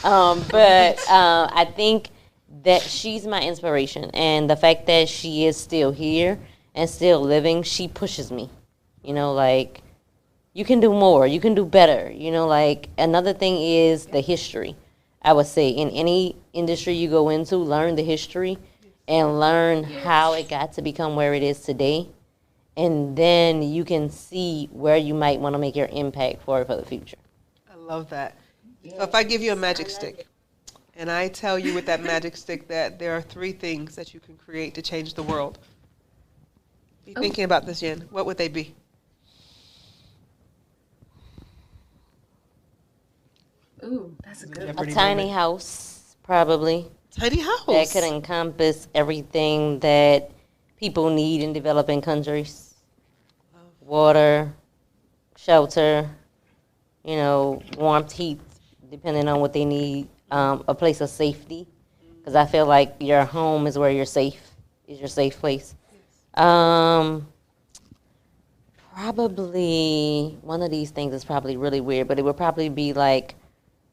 [SPEAKER 2] But I think that she's my inspiration. And the fact that she is still here and still living, she pushes me. You know, like, you can do more. You can do better. You know, like, another thing is the history. I would say in any industry you go into, learn the history and learn how it got to become where it is today. And then you can see where you might want to make your impact for the future.
[SPEAKER 1] I love that. So if I give you a magic stick and I tell you with that magic stick that there are 3 things that you can create to change the world, be thinking about this, Jen. What would they be?
[SPEAKER 3] Ooh, that's a good
[SPEAKER 2] A tiny house, probably.
[SPEAKER 1] Tiny house.
[SPEAKER 2] That could encompass everything that people need in developing countries. Water, shelter, you know, warmth, heat, depending on what they need. A place of safety, because I feel like your home is where you're safe, is your safe place. Probably, one of these things is probably really weird, but it would probably be like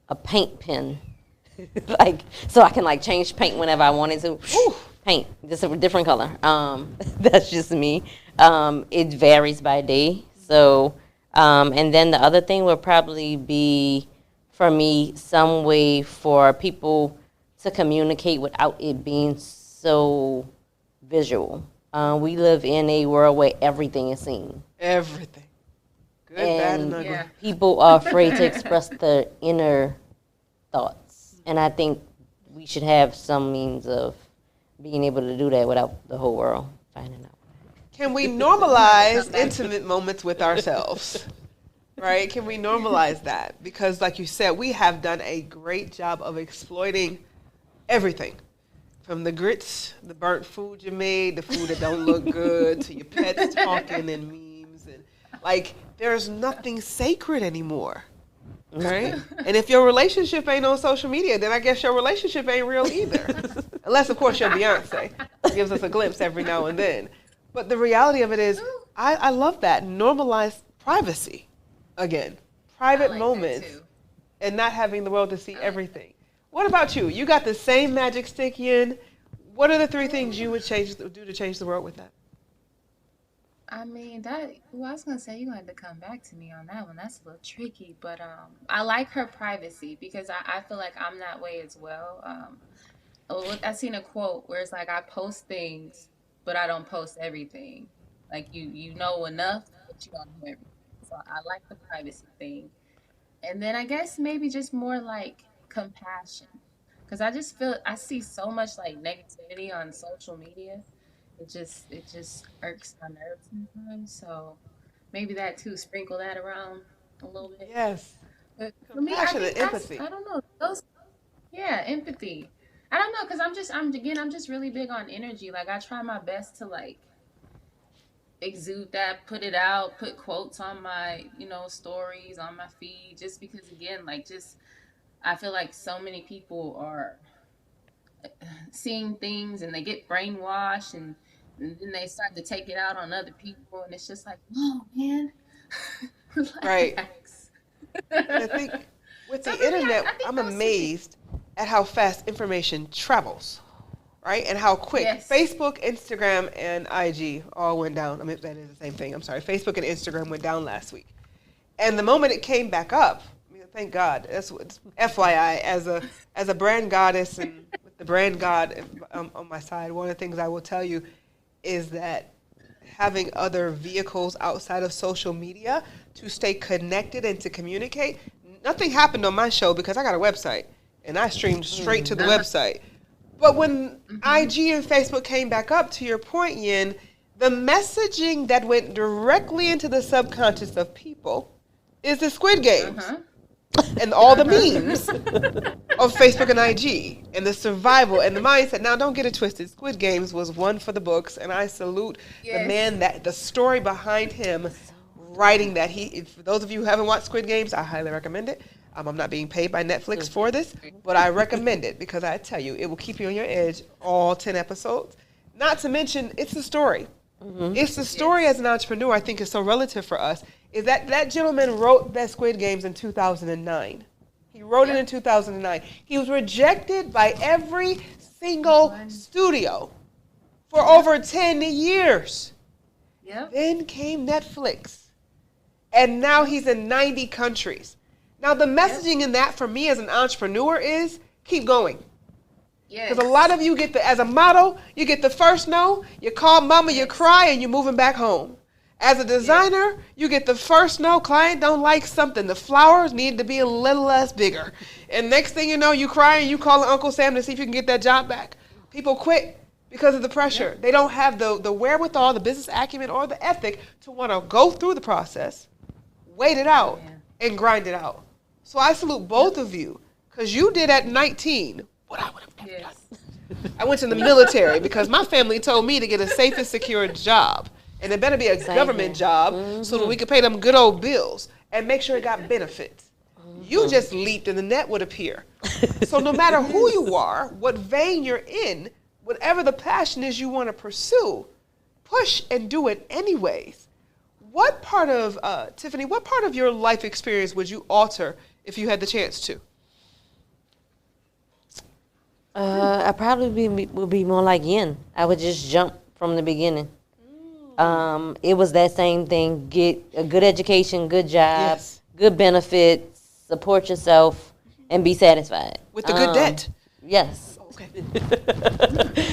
[SPEAKER 2] a paint pen. Like, so I can like change paint whenever I wanted to. Paint, just a different color. That's just me. It varies by day. So, and then the other thing would probably be, for me, some way for people to communicate without it being so visual. We live in a world where everything is seen.
[SPEAKER 1] Everything. Good, bad, and ugly.
[SPEAKER 2] People are afraid to express their inner thoughts. And I think we should have some means of being able to do that without the whole world finding out.
[SPEAKER 1] Can we normalize intimate moments with ourselves? Right? Can we normalize that? Because like you said, we have done a great job of exploiting everything. From the grits, the burnt food you made, the food that don't look good, to your pets talking and memes. And like, there's nothing sacred anymore. right? And if your relationship ain't on social media, then I guess your relationship ain't real either. Unless, of course, you're Beyonce. Gives us a glimpse every now and then. But the reality of it is, I love that. Normalize privacy. Again, private
[SPEAKER 3] like
[SPEAKER 1] moments and not having the world to see everything. What about you? You got the same magic stick, Yin. What are the 3 things you would do to change the world with that?
[SPEAKER 3] I mean, I was gonna say you're gonna have to come back to me on that one. That's a little tricky, but I like her privacy because I feel like I'm that way as well. I seen a quote where it's like I post things, but I don't post everything. Like you know enough, but you don't know everything. So I like the privacy thing, and then I guess maybe just more like compassion, because I just feel I see so much like negativity on social media. It just irks my nerves sometimes. So maybe that too, sprinkle that around a little bit.
[SPEAKER 1] Yes.
[SPEAKER 3] But for me, I
[SPEAKER 1] Compassion and
[SPEAKER 3] think that's
[SPEAKER 1] empathy.
[SPEAKER 3] I don't know. Yeah, empathy. I don't know because I'm just really big on energy. Like I try my best to like exude that, put it out, put quotes on my stories on my feed. Just because again, like just I feel like so many people are seeing things and they get brainwashed and then they start to take it out on other people and it's just like, whoa, man,
[SPEAKER 1] Right.
[SPEAKER 3] relax.
[SPEAKER 1] And I think with
[SPEAKER 3] So
[SPEAKER 1] the
[SPEAKER 3] for me,
[SPEAKER 1] internet,
[SPEAKER 3] I think
[SPEAKER 1] I'm
[SPEAKER 3] those 2 things.
[SPEAKER 1] amazed at how fast information travels, right? And how quick.
[SPEAKER 3] Yes.
[SPEAKER 1] Facebook, Instagram, and IG all went down. I mean, that is the same thing. I'm sorry. Facebook and Instagram went down last week. And the moment it came back up, I mean, thank God. That's what, FYI, as a brand goddess and with the brand god on my side, one of the things I will tell you is that having other vehicles outside of social media to stay connected and to communicate. Nothing happened on my show because I got a website and I streamed straight to the website. But when IG and Facebook came back up, to your point, Yin, the messaging that went directly into the subconscious of people is the Squid Games. And all the memes of Facebook and IG and the survival and the mindset. Now, don't get it twisted. Squid Games was one for the books, and I salute the man the story behind him writing that. For those of you who haven't watched Squid Games, I highly recommend it. I'm not being paid by Netflix for this, but I recommend it because I tell you, it will keep you on your edge all 10 episodes. Not to mention, it's the story. It's the story as an entrepreneur I think is so relative for us. Is that gentleman wrote that Squid Games in 2009. He wrote it in 2009. He was rejected by every single studio for over 10 years. Then came Netflix. And now he's in 90 countries. Now the messaging in that for me as an entrepreneur is keep going. Because a lot of you as a model, you get the first no, you call mama, you cry, and you're moving back home. As a designer, you get the first no, client don't like something. The flowers need to be a little less bigger. And next thing you know, you cry and you calling Uncle Sam to see if you can get that job back. People quit because of the pressure. They don't have the wherewithal, the business acumen, or the ethic to want to go through the process, wait it out, and grind it out. So I salute both of you because you did at 19 what I would have never done. I went to the military because my family told me to get a safe and secure job. And it better be a government job so that we could pay them good old bills and make sure it got benefits. You just leaped and the net would appear. So no matter who you are, what vein you're in, whatever the passion is you want to pursue, push and do it anyways. What part of, Tiffany, what part of your life experience would you alter if you had the chance to?
[SPEAKER 2] I probably would be more like Yin. I would just jump from the beginning. It was that same thing. Get a good education, good job, good benefits, support yourself, and be satisfied.
[SPEAKER 1] With the good debt.
[SPEAKER 2] Yes.
[SPEAKER 1] Okay.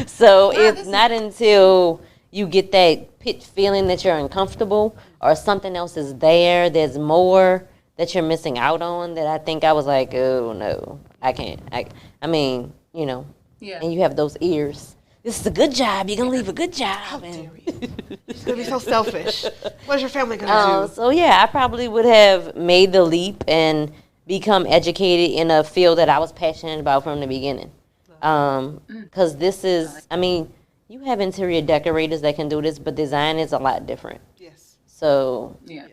[SPEAKER 2] So it's not until you get that pit feeling that you're uncomfortable or something else is there, there's more that you're missing out on, that I think I was like, oh, no, I can't. I mean, you know, and you have those ears. This is a good job. You're going to leave a good job.
[SPEAKER 1] How dare you? It's going to be so selfish. What is your family going to do?
[SPEAKER 2] So, yeah, I probably would have made the leap and become educated in a field that I was passionate about from the beginning. Because this is, I mean, you have interior decorators that can do this, but design is a lot different.
[SPEAKER 1] Yes.
[SPEAKER 2] So
[SPEAKER 3] Yeah.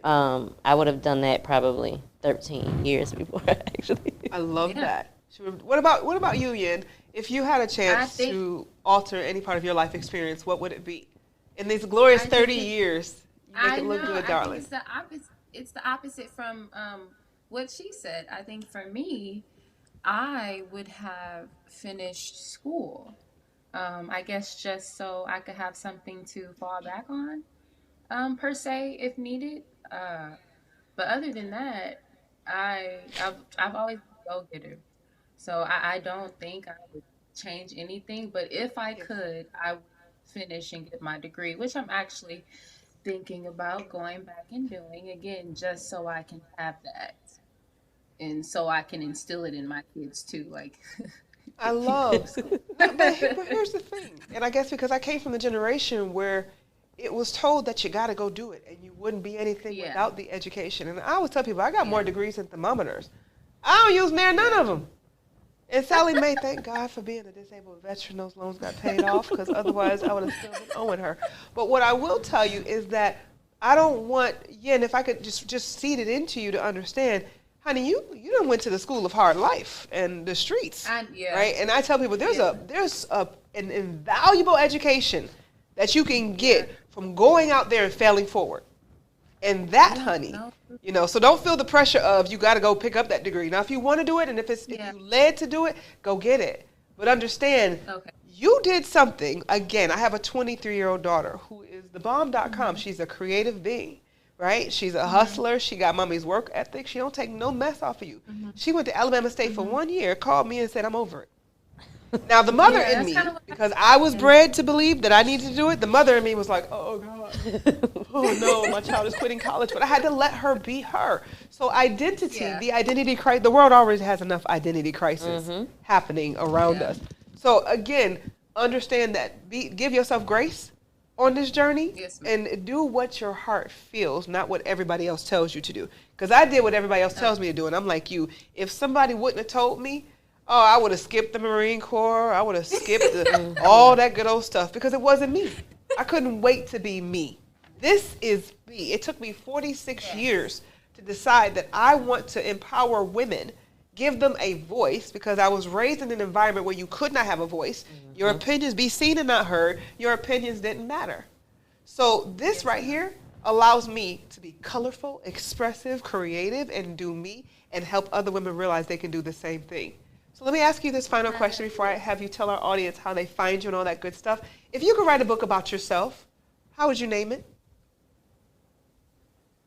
[SPEAKER 2] I would have done that probably 13 years before, actually.
[SPEAKER 1] I love that. What about you, Yin? If you had a chance to alter any part of your life experience, what would it be? In these glorious 30 years, you make it look good, darling.
[SPEAKER 3] I think it's the opposite from what she said. I think for me, I would have finished school. I guess just so I could have something to fall back on, per se, if needed. But other than that, I've always been a go-getter. So I don't think I would change anything. But if I could, I would finish and get my degree, which I'm actually thinking about going back and doing again, just so I can have that. And so I can instill it in my kids too. Like,
[SPEAKER 1] I love, but here's the thing, and I guess because I came from the generation where it was told that you got to go do it, and you wouldn't be anything without the education. And I always tell people, I got more degrees than thermometers. I don't use none of them. And Sally Mae, thank God for being a disabled veteran. Those loans got paid off, because otherwise I would have still been owing her. But what I will tell you is that I don't want, and if I could just seed it into you to understand, honey, you done went to the school of hard life and the streets, right? And I tell people there's an invaluable education that you can get from going out there and failing forward. And that, honey, so don't feel the pressure of you got to go pick up that degree. Now, if you want to do it, and if you led to do it, go get it. But understand, you did something. Again, I have a 23-year-old daughter who is thebomb.com. She's a creative being, right? She's a hustler. She got mommy's work ethic. She don't take no mess off of you. She went to Alabama State for 1 year, called me and said, I'm over it. Now, the mother in me, because I was bred to believe that I needed to do it, the mother in me was like, oh, God. Oh, no, my child is quitting college. But I had to let her be her. So identity, the identity crisis, the world already has enough identity crisis happening around us. So, again, understand that. Give yourself grace on this journey and do what your heart feels, not what everybody else tells you to do. Because I did what everybody else tells me to do, and I'm like you. If somebody wouldn't have told me, oh, I would have skipped the Marine Corps. I would have skipped all that good old stuff because it wasn't me. I couldn't wait to be me. This is me. It took me 46 years to decide that I want to empower women, give them a voice, because I was raised in an environment where you could not have a voice. Your opinions be seen and not heard. Your opinions didn't matter. So this right here allows me to be colorful, expressive, creative, and do me, and help other women realize they can do the same thing. So let me ask you this final question before I have you tell our audience how they find you and all that good stuff. If you could write a book about yourself, how would you name it?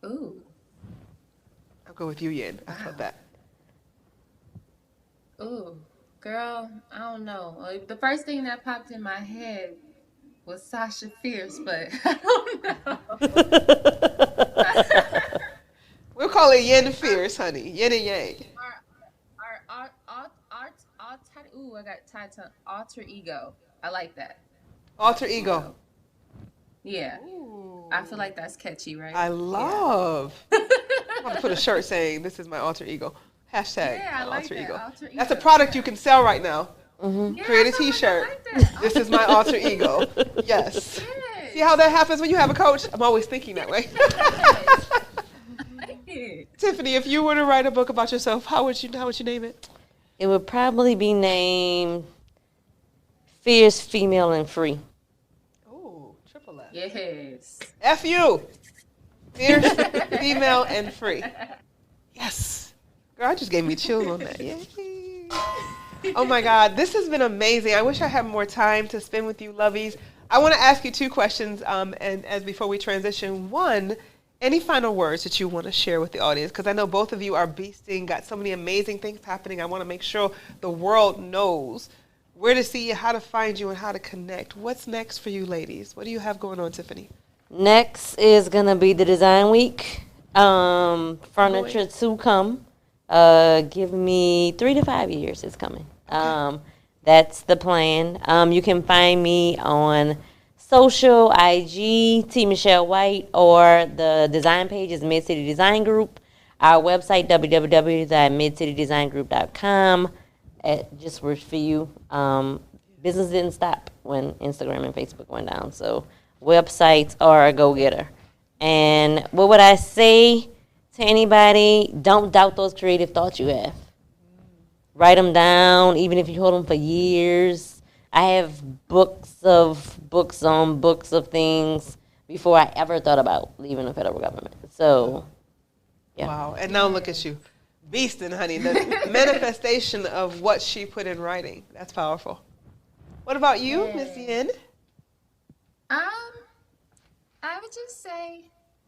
[SPEAKER 3] Ooh.
[SPEAKER 1] I'll go with you, Yin. I felt that.
[SPEAKER 3] Ooh, girl, I don't know. Like, the first thing that popped in my head was Sasha Fierce, but I don't know.
[SPEAKER 1] We'll call it Yin Fierce, honey. Yin and Yang.
[SPEAKER 3] Ooh, I got tied to alter ego. I like that.
[SPEAKER 1] Alter ego.
[SPEAKER 3] Yeah.
[SPEAKER 1] Ooh.
[SPEAKER 3] I feel like that's catchy, right?
[SPEAKER 1] I love. I'm going to put a shirt saying, this is my alter ego. Hashtag
[SPEAKER 3] I like
[SPEAKER 1] alter
[SPEAKER 3] that.
[SPEAKER 1] ego.
[SPEAKER 3] Alter ego.
[SPEAKER 1] That's a product you can sell right now.
[SPEAKER 3] Yeah,
[SPEAKER 1] Create a t-shirt.
[SPEAKER 3] like
[SPEAKER 1] This is my alter ego. Yes. See how that happens when you have a coach? I'm always thinking that way. Tiffany, if you were to write a book about yourself, how would you name it?
[SPEAKER 2] It would probably be named Fierce, Female, and Free.
[SPEAKER 1] Ooh, triple F.
[SPEAKER 3] Yes.
[SPEAKER 1] F you. Fierce, female, and free. Yes. Girl, I just gave me chills on that. Yay. Oh my God, this has been amazing. I wish I had more time to spend with you, lovies. I want to ask you two questions, and as before we transition. One, any final words that you want to share with the audience? Because I know both of you are beasting, got so many amazing things happening. I want to make sure the world knows where to see you, how to find you, and how to connect. What's next for you, ladies? What do you have going on, Tiffany?
[SPEAKER 2] Next is going to be the Design Week. Furniture to come. Give me 3 to 5 years. It's coming. That's the plan. You can find me on social, IG, T. Michelle White, or the design page is MidCity Design Group. Our website, www.midcitydesigngroup.com. It just works for you. Business didn't stop when Instagram and Facebook went down, so websites are a go-getter. And what would I say to anybody? Don't doubt those creative thoughts you have. Write them down, even if you hold them for years. I have books on books of things before I ever thought about leaving the federal government. So, yeah.
[SPEAKER 1] Wow. And now look at you. Beasting, honey. The manifestation of what she put in writing. That's powerful. What about you, Miss Yen?
[SPEAKER 3] I would just say,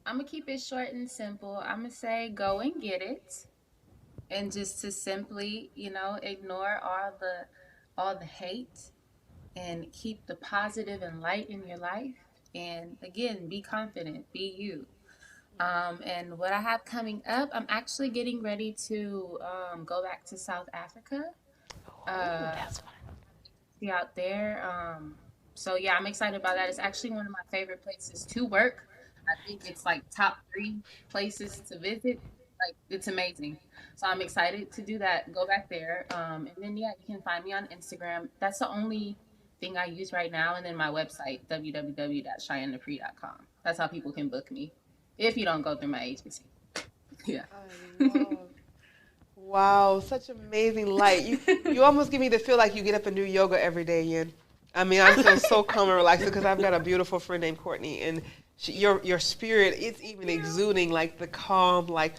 [SPEAKER 3] I'm going to keep it short and simple. I'm going to say go and get it. And just to simply, ignore all the hate and keep the positive and light in your life. And again, be confident, be you. And what I have coming up, I'm actually getting ready to go back to South Africa.
[SPEAKER 2] That's fun.
[SPEAKER 3] See out there. So yeah, I'm excited about that. It's actually one of my favorite places to work. I think it's like top 3 places to visit. Like, it's amazing. So I'm excited to do that, go back there. And then, yeah, you can find me on Instagram. That's the only thing I use right now. And then my website, www.CheyenneDepree.com. That's how people can book me if you don't go through my agency. Yeah.
[SPEAKER 1] I love. Wow, such amazing light. You almost give me the feel like you get up and do yoga every day, Yen. I mean, I feel so calm and relaxed because I've got a beautiful friend named Courtney, and your spirit, it's even exuding like the calm, like,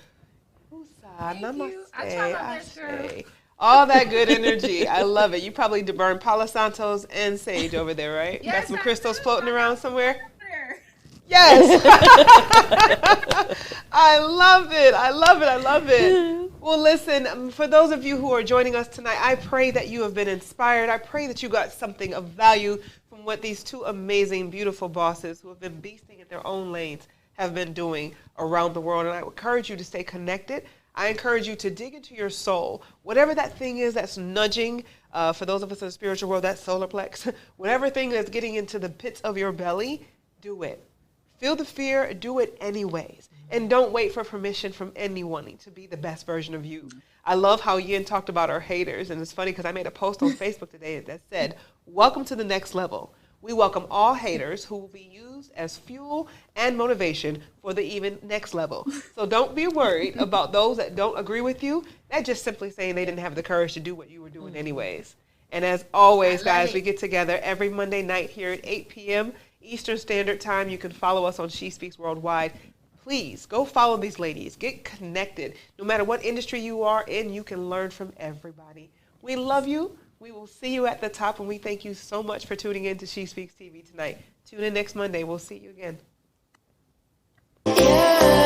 [SPEAKER 1] namaste, all that good energy. I love it. You probably burn Palo Santos and sage over there, right?
[SPEAKER 3] Yes,
[SPEAKER 1] got some crystals floating around somewhere?
[SPEAKER 3] There.
[SPEAKER 1] Yes. I love it. I love it. I love it. Well, listen, for those of you who are joining us tonight, I pray that you have been inspired. I pray that you got something of value from what these 2 amazing, beautiful bosses who have been beasting in their own lanes have been doing around the world. And I encourage you to stay connected. I encourage you to dig into your soul. Whatever that thing is that's nudging, for those of us in the spiritual world, that solar plex, whatever thing that's getting into the pits of your belly, do it. Feel the fear, do it anyways. And don't wait for permission from anyone to be the best version of you. I love how Yen talked about our haters. And it's funny because I made a post on Facebook today that said, welcome to the next level. We welcome all haters who will be used as fuel and motivation for the even next level. So don't be worried about those that don't agree with you. They're just simply saying they didn't have the courage to do what you were doing anyways. And as always, guys, we get together every Monday night here at 8 p.m. Eastern Standard Time. You can follow us on SheSpeaks Worldwide. Please go follow these ladies. Get connected. No matter what industry you are in, you can learn from everybody. We love you. We will see you at the top, and we thank you so much for tuning in to SheSpeaks TV tonight. Tune in next Monday. We'll see you again.
[SPEAKER 4] Yeah.